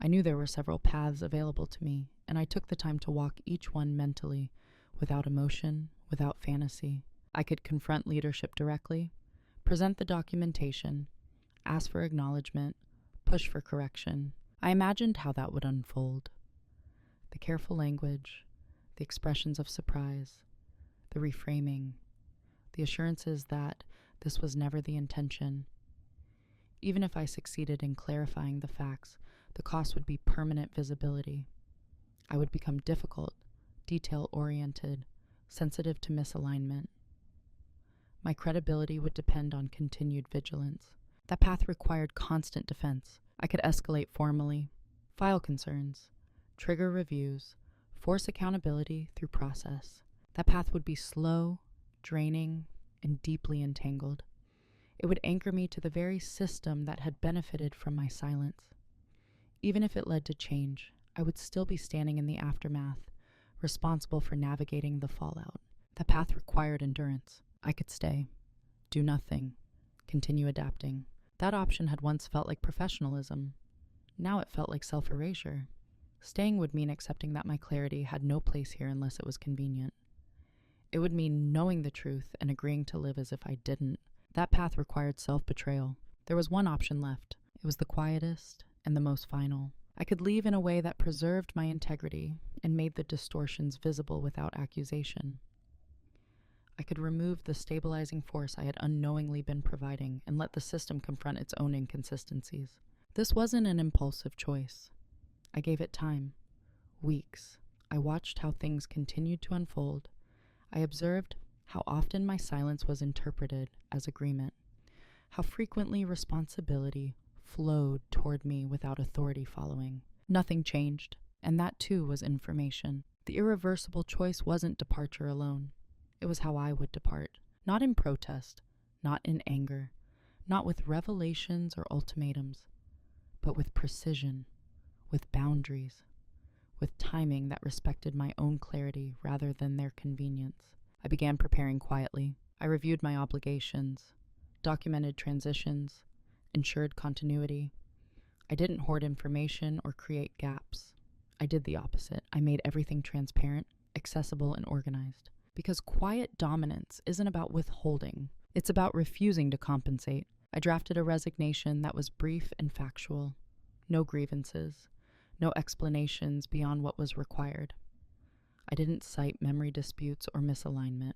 I knew there were several paths available to me, and I took the time to walk each one mentally, without emotion, without fantasy. I could confront leadership directly, present the documentation, ask for acknowledgement, push for correction. I imagined how that would unfold. The careful language, the expressions of surprise, the reframing, the assurances that this was never the intention. Even if I succeeded in clarifying the facts, the cost would be permanent visibility. I would become difficult, detail-oriented, sensitive to misalignment. My credibility would depend on continued vigilance. That path required constant defense. I could escalate formally, file concerns, trigger reviews, force accountability through process. That path would be slow, draining, and deeply entangled. It would anchor me to the very system that had benefited from my silence. Even if it led to change, I would still be standing in the aftermath, responsible for navigating the fallout. That path required endurance. I could stay, do nothing, continue adapting. That option had once felt like professionalism. Now it felt like self-erasure. Staying would mean accepting that my clarity had no place here unless it was convenient. It would mean knowing the truth and agreeing to live as if I didn't. That path required self-betrayal. There was one option left. It was the quietest and the most final. I could leave in a way that preserved my integrity and made the distortions visible without accusation. I could remove the stabilizing force I had unknowingly been providing and let the system confront its own inconsistencies. This wasn't an impulsive choice. I gave it time. Weeks. I watched how things continued to unfold. I observed how often my silence was interpreted as agreement, how frequently responsibility flowed toward me without authority following. Nothing changed, and that too was information. The irreversible choice wasn't departure alone. It was how I would depart, not in protest, not in anger, not with revelations or ultimatums, but with precision, with boundaries, with timing that respected my own clarity rather than their convenience. I began preparing quietly. I reviewed my obligations, documented transitions, ensured continuity. I didn't hoard information or create gaps. I did the opposite. I made everything transparent, accessible, and organized. Because quiet dominance isn't about withholding. It's about refusing to compensate. I drafted a resignation that was brief and factual. No grievances. No explanations beyond what was required. I didn't cite memory disputes or misalignment.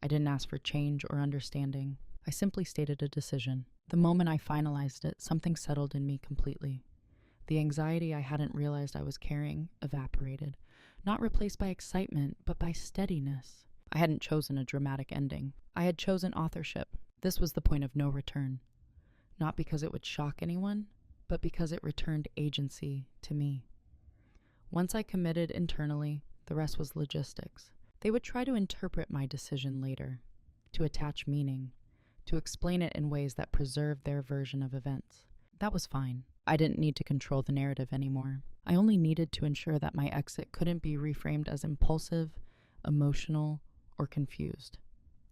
I didn't ask for change or understanding. I simply stated a decision. The moment I finalized it, something settled in me completely. The anxiety I hadn't realized I was carrying evaporated, not replaced by excitement, but by steadiness. I hadn't chosen a dramatic ending. I had chosen authorship. This was the point of no return. Not because it would shock anyone, but because it returned agency to me. Once I committed internally, the rest was logistics. They would try to interpret my decision later, to attach meaning, to explain it in ways that preserved their version of events. That was fine. I didn't need to control the narrative anymore. I only needed to ensure that my exit couldn't be reframed as impulsive, emotional, or confused.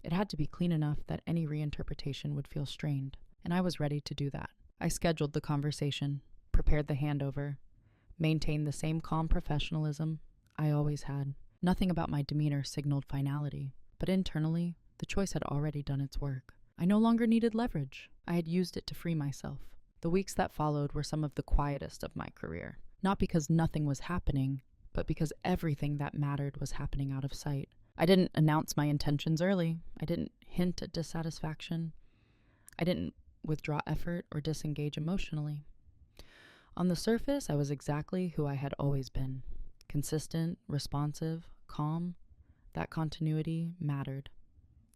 It had to be clean enough that any reinterpretation would feel strained, and I was ready to do that. I scheduled the conversation, prepared the handover, maintained the same calm professionalism I always had. Nothing about my demeanor signaled finality, but internally, the choice had already done its work. I no longer needed leverage. I had used it to free myself. The weeks that followed were some of the quietest of my career, not because nothing was happening, but because everything that mattered was happening out of sight. I didn't announce my intentions early. I didn't hint at dissatisfaction. I didn't withdraw effort or disengage emotionally. On the surface, I was exactly who I had always been. Consistent, responsive, calm. That continuity mattered.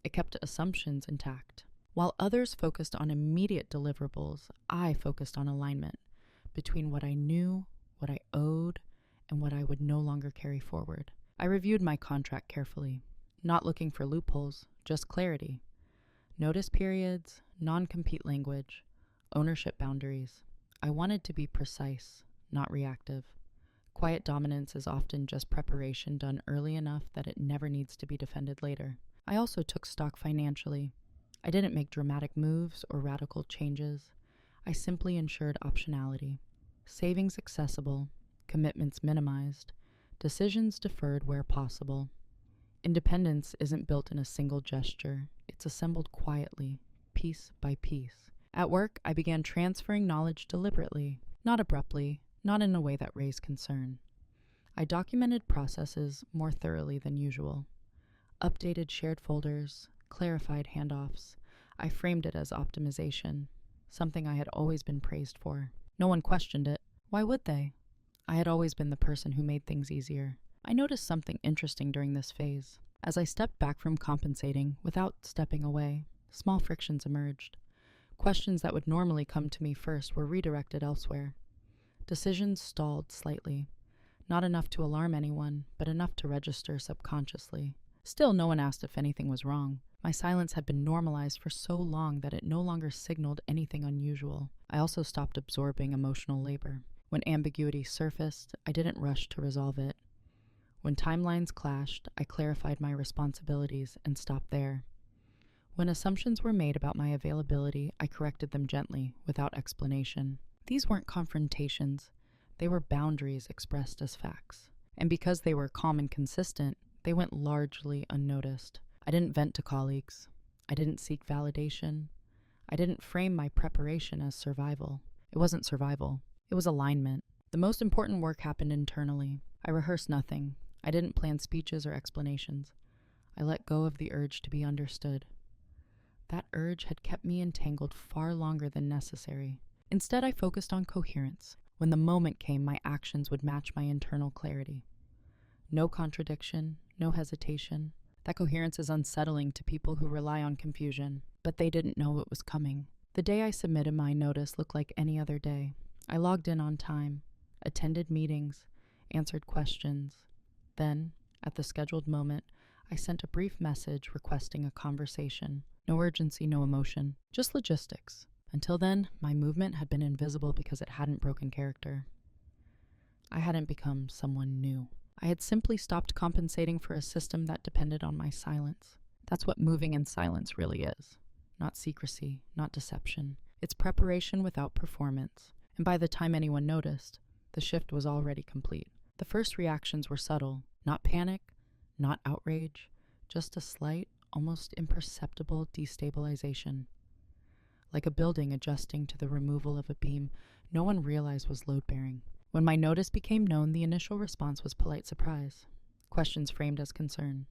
It kept assumptions intact. While others focused on immediate deliverables, I focused on alignment between what I knew, what I owed, and what I would no longer carry forward. I reviewed my contract carefully, not looking for loopholes, just clarity. Notice periods, non-compete language, ownership boundaries. I wanted to be precise, not reactive. Quiet dominance is often just preparation done early enough that it never needs to be defended later. I also took stock financially. I didn't make dramatic moves or radical changes. I simply ensured optionality. savings accessible, commitments minimized, decisions deferred where possible. Independence isn't built in a single gesture, it's assembled quietly, piece by piece. At work, I began transferring knowledge deliberately, not abruptly, not in a way that raised concern. I documented processes more thoroughly than usual. Updated shared folders, clarified handoffs. I framed it as optimization, something I had always been praised for. No one questioned it. Why would they? I had always been the person who made things easier. I noticed something interesting during this phase. As I stepped back from compensating without stepping away, small frictions emerged. Questions that would normally come to me first were redirected elsewhere. Decisions stalled slightly. Not enough to alarm anyone, but enough to register subconsciously. Still, no one asked if anything was wrong. My silence had been normalized for so long that it no longer signaled anything unusual. I also stopped absorbing emotional labor. When ambiguity surfaced, I didn't rush to resolve it. When timelines clashed, I clarified my responsibilities and stopped there. When assumptions were made about my availability, I corrected them gently, without explanation. These weren't confrontations. They were boundaries expressed as facts. And because they were calm and consistent, they went largely unnoticed. I didn't vent to colleagues. I didn't seek validation. I didn't frame my preparation as survival. It wasn't survival. It was alignment. The most important work happened internally. I rehearsed nothing. I didn't plan speeches or explanations. I let go of the urge to be understood. That urge had kept me entangled far longer than necessary. Instead, I focused on coherence. When the moment came, my actions would match my internal clarity. No contradiction, no hesitation. That coherence is unsettling to people who rely on confusion, but they didn't know it was coming. The day I submitted my notice looked like any other day. I logged in on time, attended meetings, answered questions. Then, at the scheduled moment, I sent a brief message requesting a conversation. No urgency, no emotion, just logistics. Until then, my movement had been invisible because it hadn't broken character. I hadn't become someone new. I had simply stopped compensating for a system that depended on my silence. That's what moving in silence really is. Not secrecy, not deception. It's preparation without performance. And by the time anyone noticed, the shift was already complete. The first reactions were subtle. Not panic, not outrage, just a slight, almost imperceptible destabilization. Like a building adjusting to the removal of a beam no one realized was load-bearing. When my notice became known, the initial response was polite surprise. Questions framed as concern.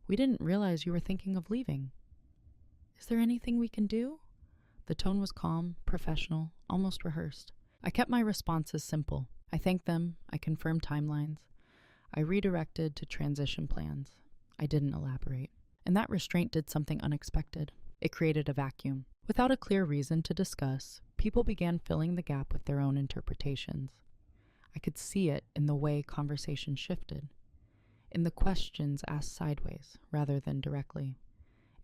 "We didn't realize you were thinking of leaving. Is there anything we can do?" The tone was calm, professional, almost rehearsed. I kept my responses simple. I thanked them, I confirmed timelines. I redirected to transition plans. I didn't elaborate. And that restraint did something unexpected. It created a vacuum. Without a clear reason to discuss, people began filling the gap with their own interpretations. I could see it in the way conversation shifted, in the questions asked sideways rather than directly,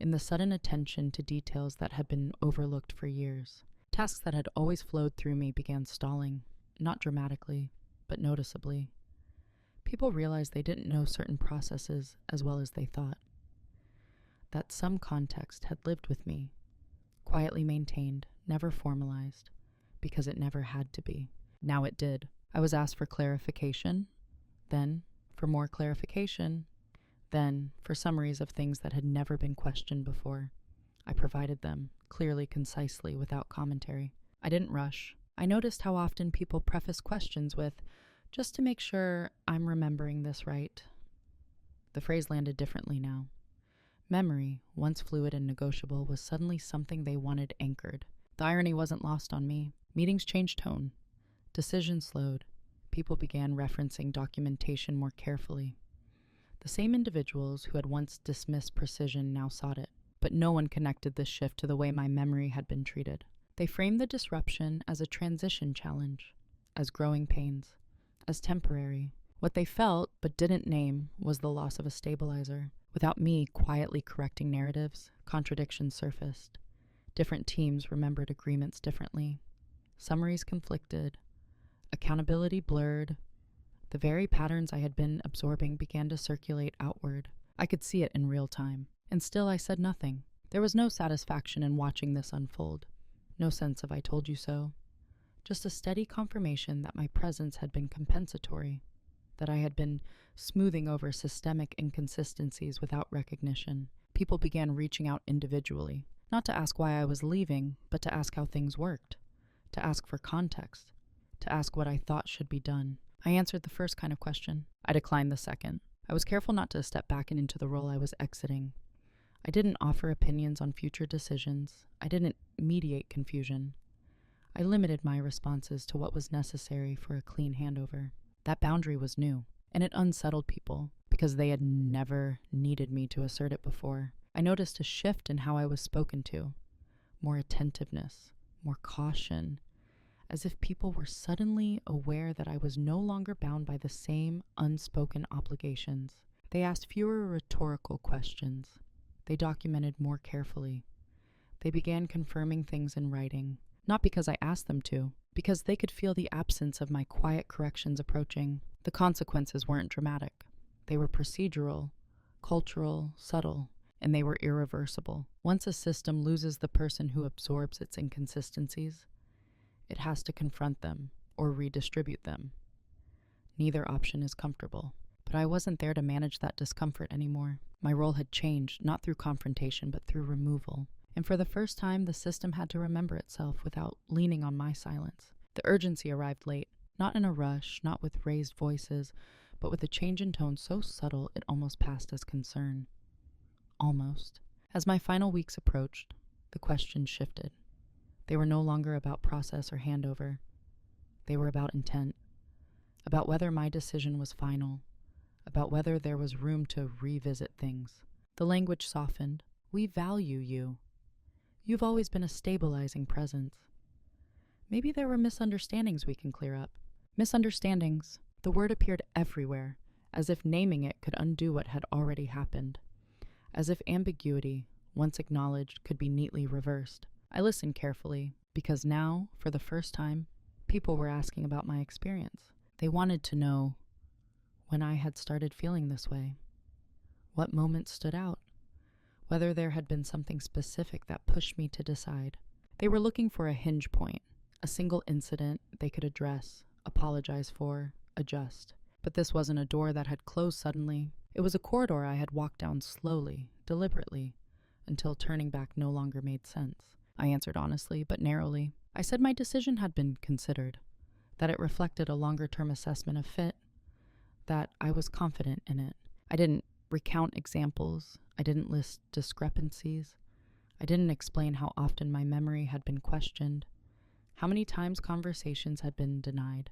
in the sudden attention to details that had been overlooked for years. Tasks that had always flowed through me began stalling, not dramatically, but noticeably. People realized they didn't know certain processes as well as they thought. That some context had lived with me, quietly maintained, never formalized, because it never had to be. Now it did. I was asked for clarification, then for more clarification, then for summaries of things that had never been questioned before. I provided them, clearly, concisely, without commentary. I didn't rush. I noticed how often people preface questions with, "Just to make sure I'm remembering this right." The phrase landed differently now. Memory, once fluid and negotiable, was suddenly something they wanted anchored. The irony wasn't lost on me. Meetings changed tone. Decisions slowed. People began referencing documentation more carefully. The same individuals who had once dismissed precision now sought it, but no one connected this shift to the way my memory had been treated. They framed the disruption as a transition challenge, as growing pains, as temporary. What they felt, but didn't name, was the loss of a stabilizer. Without me quietly correcting narratives, contradictions surfaced. Different teams remembered agreements differently. Summaries conflicted. Accountability blurred. The very patterns I had been absorbing began to circulate outward. I could see it in real time. And still I said nothing. There was no satisfaction in watching this unfold. No sense of "I told you so." just a steady confirmation that my presence had been compensatory, that I had been smoothing over systemic inconsistencies without recognition. People began reaching out individually, not to ask why I was leaving, but to ask how things worked, to ask for context, to ask what I thought should be done. I answered the first kind of question. I declined the second. I was careful not to step back and into the role I was exiting. I didn't offer opinions on future decisions. I didn't mediate confusion. I limited my responses to what was necessary for a clean handover. That boundary was new, and it unsettled people because they had never needed me to assert it before. I noticed a shift in how I was spoken to, more attentiveness, more caution, as if people were suddenly aware that I was no longer bound by the same unspoken obligations. They asked fewer rhetorical questions. They documented more carefully. They began confirming things in writing, not because I asked them to, because they could feel the absence of my quiet corrections approaching. The consequences weren't dramatic. They were procedural, cultural, subtle, and they were irreversible. Once a system loses the person who absorbs its inconsistencies, it has to confront them or redistribute them. Neither option is comfortable, but I wasn't there to manage that discomfort anymore. My role had changed, not through confrontation, but through removal. And for the first time, the system had to remember itself without leaning on my silence. The urgency arrived late, not in a rush, not with raised voices, but with a change in tone so subtle it almost passed as concern. Almost. As my final weeks approached, the questions shifted. They were no longer about process or handover. They were about intent, about whether my decision was final, about whether there was room to revisit things. The language softened. We value you. You've always been a stabilizing presence. Maybe there were misunderstandings we can clear up. Misunderstandings. The word appeared everywhere, as if naming it could undo what had already happened, as if ambiguity, once acknowledged, could be neatly reversed. I listened carefully, because now, for the first time, people were asking about my experience. They wanted to know when I had started feeling this way, what moments stood out, whether there had been something specific that pushed me to decide. They were looking for a hinge point, a single incident they could address, apologize for, adjust. But this wasn't a door that had closed suddenly. It was a corridor I had walked down slowly, deliberately, until turning back no longer made sense. I answered honestly, but narrowly. I said my decision had been considered, that it reflected a longer-term assessment of fit, that I was confident in it. I didn't recount examples. I didn't list discrepancies. I didn't explain how often my memory had been questioned, how many times conversations had been denied,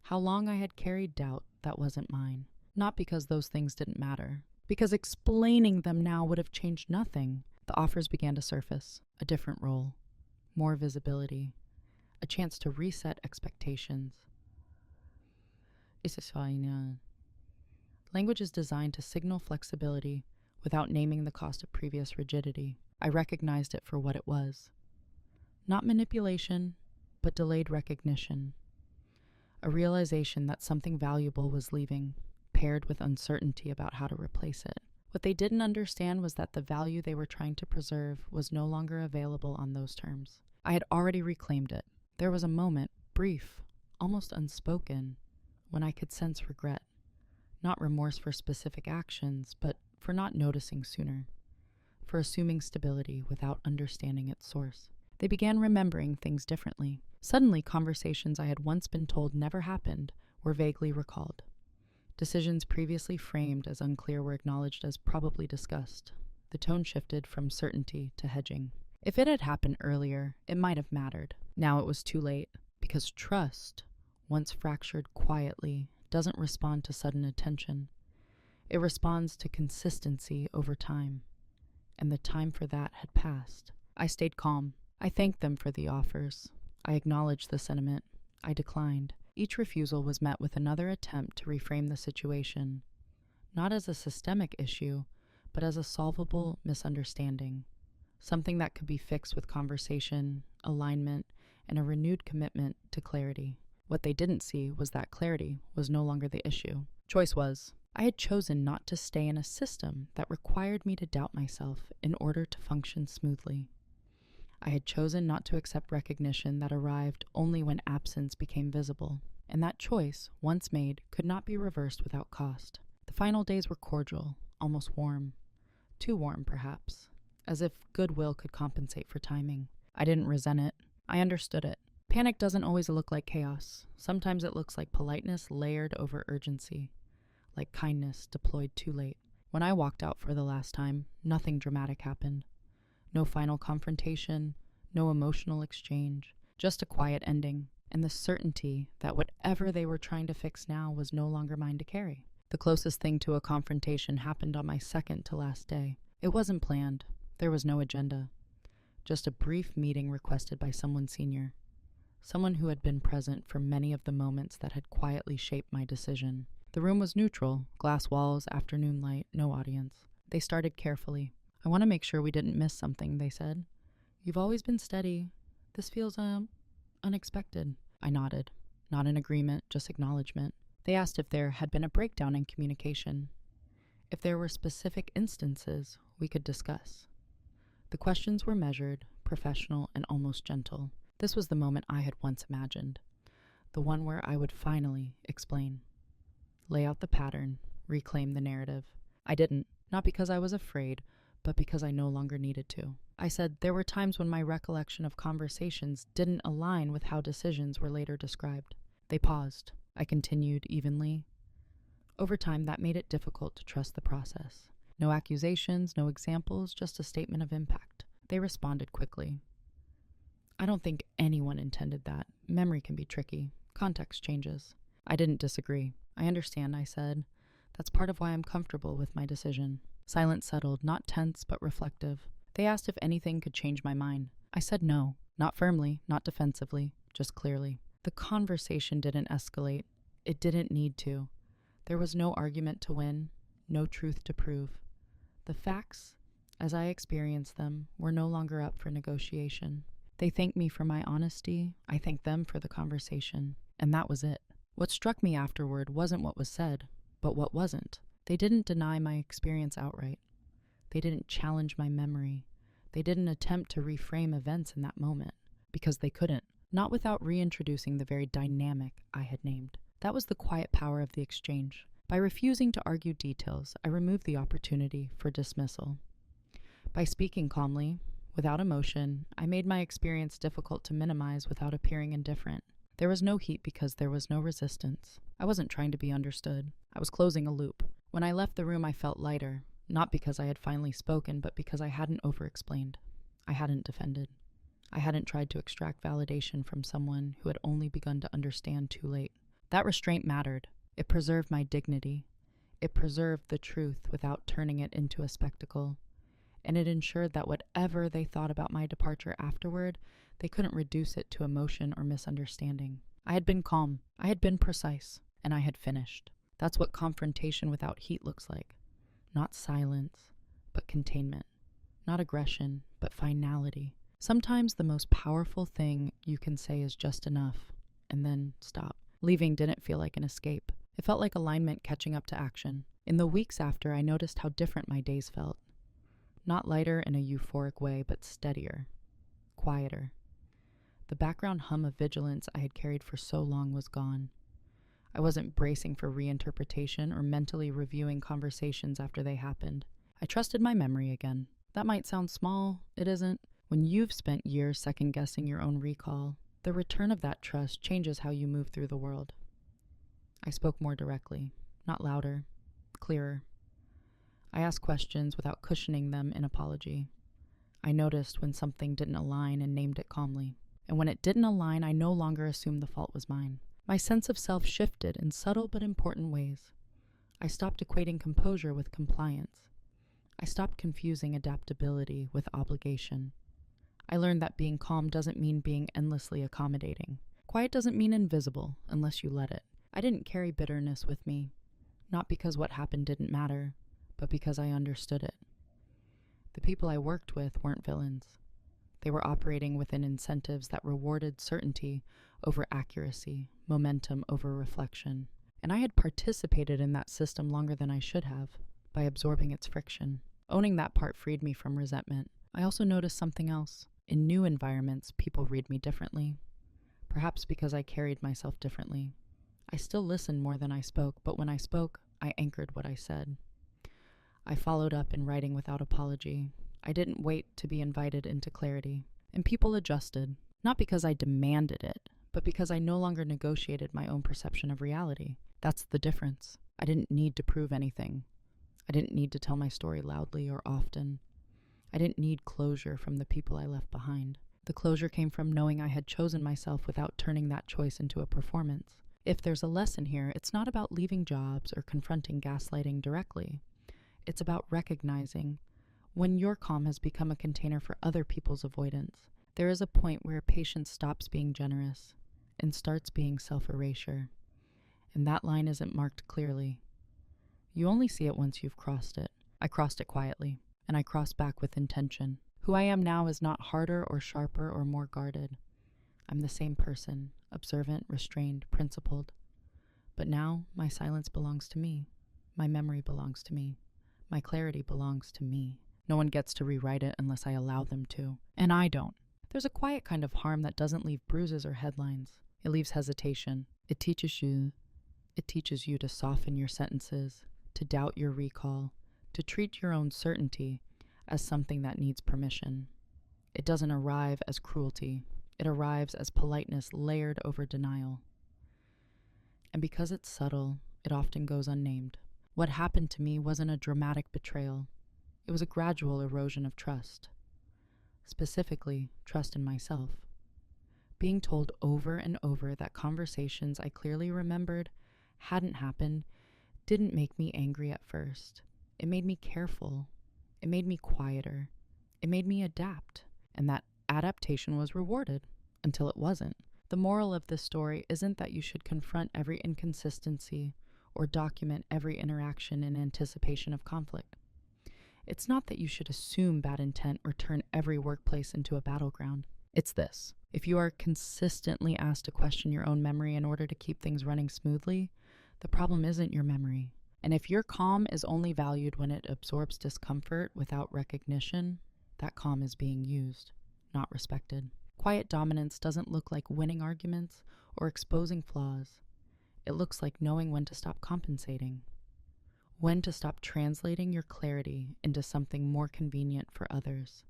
how long I had carried doubt that wasn't mine. Not because those things didn't matter, because explaining them now would have changed nothing. The offers began to surface, a different role, more visibility, a chance to reset expectations. Language is designed to signal flexibility without naming the cost of previous rigidity. I recognized it for what it was. Not manipulation, but delayed recognition. A realization that something valuable was leaving, paired with uncertainty about how to replace it. What they didn't understand was that the value they were trying to preserve was no longer available on those terms. I had already reclaimed it. There was a moment, brief, almost unspoken, when I could sense regret. Not remorse for specific actions, but for not noticing sooner, for assuming stability without understanding its source. They began remembering things differently. Suddenly, conversations I had once been told never happened were vaguely recalled. Decisions previously framed as unclear were acknowledged as probably discussed. The tone shifted from certainty to hedging. If it had happened earlier, it might have mattered. Now it was too late, because trust, once fractured quietly, doesn't respond to sudden attention. It responds to consistency over time, and the time for that had passed. I stayed calm. I thanked them for the offers. I acknowledged the sentiment. I declined. Each refusal was met with another attempt to reframe the situation, not as a systemic issue, but as a solvable misunderstanding, something that could be fixed with conversation, alignment, and a renewed commitment to clarity. What they didn't see was that clarity was no longer the issue. Choice was. I had chosen not to stay in a system that required me to doubt myself in order to function smoothly. I had chosen not to accept recognition that arrived only when absence became visible, and that choice, once made, could not be reversed without cost. The final days were cordial, almost warm. Too warm, perhaps, as if goodwill could compensate for timing. I didn't resent it. I understood it. Panic doesn't always look like chaos. Sometimes it looks like politeness layered over urgency, like kindness deployed too late. When I walked out for the last time, nothing dramatic happened. No final confrontation, no emotional exchange, just a quiet ending, and the certainty that whatever they were trying to fix now was no longer mine to carry. The closest thing to a confrontation happened on my second to last day. It wasn't planned. There was no agenda. Just a brief meeting requested by someone senior. Someone who had been present for many of the moments that had quietly shaped my decision. The room was neutral, glass walls, afternoon light, no audience. They started carefully. "I want to make sure we didn't miss something," they said. "You've always been steady. This feels, unexpected." I nodded. Not in agreement, just acknowledgement. They asked if there had been a breakdown in communication. If there were specific instances we could discuss. The questions were measured, professional, and almost gentle. This was the moment I had once imagined. The one where I would finally explain. Lay out the pattern, reclaim the narrative. I didn't, not because I was afraid, but because I no longer needed to. I said there were times when my recollection of conversations didn't align with how decisions were later described. They paused. I continued evenly. Over time, that made it difficult to trust the process. No accusations, no examples, just a statement of impact. They responded quickly. "I don't think anyone intended that. Memory can be tricky. Context changes." I didn't disagree. "I understand," I said. "That's part of why I'm comfortable with my decision." Silence settled, not tense, but reflective. They asked if anything could change my mind. I said no, not firmly, not defensively, just clearly. The conversation didn't escalate. It didn't need to. There was no argument to win, no truth to prove. The facts, as I experienced them, were no longer up for negotiation. They thanked me for my honesty. I thanked them for the conversation. And that was it. What struck me afterward wasn't what was said, but what wasn't. They didn't deny my experience outright. They didn't challenge my memory. They didn't attempt to reframe events in that moment, because they couldn't, not without reintroducing the very dynamic I had named. That was the quiet power of the exchange. By refusing to argue details, I removed the opportunity for dismissal. By speaking calmly, without emotion, I made my experience difficult to minimize without appearing indifferent. There was no heat because there was no resistance. I wasn't trying to be understood. I was closing a loop. When I left the room, I felt lighter, not because I had finally spoken, but because I hadn't over-explained. I hadn't defended. I hadn't tried to extract validation from someone who had only begun to understand too late. That restraint mattered. It preserved my dignity. It preserved the truth without turning it into a spectacle. And it ensured that whatever they thought about my departure afterward, they couldn't reduce it to emotion or misunderstanding. I had been calm. I had been precise. And I had finished. That's what confrontation without heat looks like. Not silence, but containment. Not aggression, but finality. Sometimes the most powerful thing you can say is just enough, and then stop. Leaving didn't feel like an escape. It felt like alignment catching up to action. In the weeks after, I noticed how different my days felt. Not lighter in a euphoric way, but steadier, quieter. The background hum of vigilance I had carried for so long was gone. I wasn't bracing for reinterpretation or mentally reviewing conversations after they happened. I trusted my memory again. That might sound small. It isn't. When you've spent years second-guessing your own recall, the return of that trust changes how you move through the world. I spoke more directly, not louder, clearer. I asked questions without cushioning them in apology. I noticed when something didn't align and named it calmly. And when it didn't align, I no longer assumed the fault was mine. My sense of self shifted in subtle but important ways. I stopped equating composure with compliance. I stopped confusing adaptability with obligation. I learned that being calm doesn't mean being endlessly accommodating. Quiet doesn't mean invisible unless you let it. I didn't carry bitterness with me, not because what happened didn't matter, but because I understood it. The people I worked with weren't villains. They were operating within incentives that rewarded certainty over accuracy, momentum over reflection. And I had participated in that system longer than I should have, by absorbing its friction. Owning that part freed me from resentment. I also noticed something else. In new environments, people read me differently, perhaps because I carried myself differently. I still listened more than I spoke, but when I spoke, I anchored what I said. I followed up in writing without apology. I didn't wait to be invited into clarity. And people adjusted, not because I demanded it, but because I no longer negotiated my own perception of reality. That's the difference. I didn't need to prove anything. I didn't need to tell my story loudly or often. I didn't need closure from the people I left behind. The closure came from knowing I had chosen myself without turning that choice into a performance. If there's a lesson here, it's not about leaving jobs or confronting gaslighting directly. It's about recognizing when your calm has become a container for other people's avoidance. There is a point where patience stops being generous and starts being self-erasure. And that line isn't marked clearly. You only see it once you've crossed it. I crossed it quietly, and I crossed back with intention. Who I am now is not harder or sharper or more guarded. I'm the same person, observant, restrained, principled. But now my silence belongs to me. My memory belongs to me. My clarity belongs to me. No one gets to rewrite it unless I allow them to. And I don't. There's a quiet kind of harm that doesn't leave bruises or headlines. It leaves hesitation. It teaches you to soften your sentences, to doubt your recall, to treat your own certainty as something that needs permission. It doesn't arrive as cruelty. It arrives as politeness layered over denial. And because it's subtle, it often goes unnamed. What happened to me wasn't a dramatic betrayal. It was a gradual erosion of trust. Specifically, trust in myself. Being told over and over that conversations I clearly remembered hadn't happened didn't make me angry at first. It made me careful. It made me quieter. It made me adapt. And that adaptation was rewarded until it wasn't. The moral of this story isn't that you should confront every inconsistency or document every interaction in anticipation of conflict. It's not that you should assume bad intent or turn every workplace into a battleground. It's this. If you are consistently asked to question your own memory in order to keep things running smoothly, the problem isn't your memory. And if your calm is only valued when it absorbs discomfort without recognition, that calm is being used, not respected. Quiet dominance doesn't look like winning arguments or exposing flaws. It looks like knowing when to stop compensating, when to stop translating your clarity into something more convenient for others,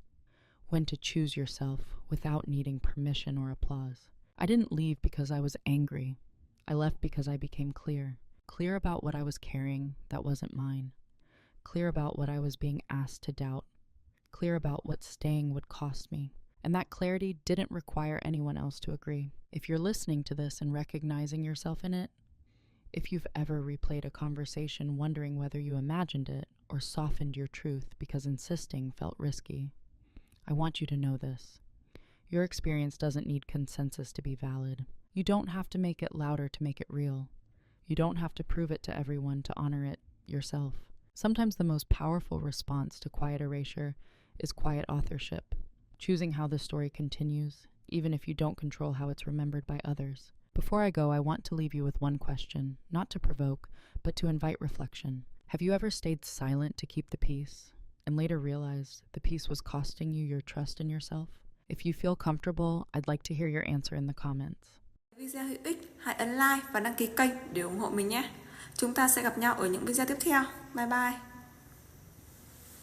when to choose yourself without needing permission or applause. I didn't leave because I was angry. I left because I became clear about what I was carrying that wasn't mine, clear about what I was being asked to doubt, clear about what staying would cost me. And that clarity didn't require anyone else to agree. If you're listening to this and recognizing yourself in it, if you've ever replayed a conversation wondering whether you imagined it or softened your truth because insisting felt risky, I want you to know this. Your experience doesn't need consensus to be valid. You don't have to make it louder to make it real. You don't have to prove it to everyone to honor it yourself. Sometimes the most powerful response to quiet erasure is quiet authorship, choosing how the story continues, even if you don't control how it's remembered by others. Before I go, I want to leave you with one question, not to provoke, but to invite reflection. Have you ever stayed silent to keep the peace, and later realized the peace was costing you your trust in yourself? If you feel comfortable, I'd like to hear your answer in the comments. Video hữu ích, hãy ấn like và đăng ký kênh để ủng hộ mình nhé. Chúng ta sẽ gặp nhau ở những video tiếp theo. Bye bye.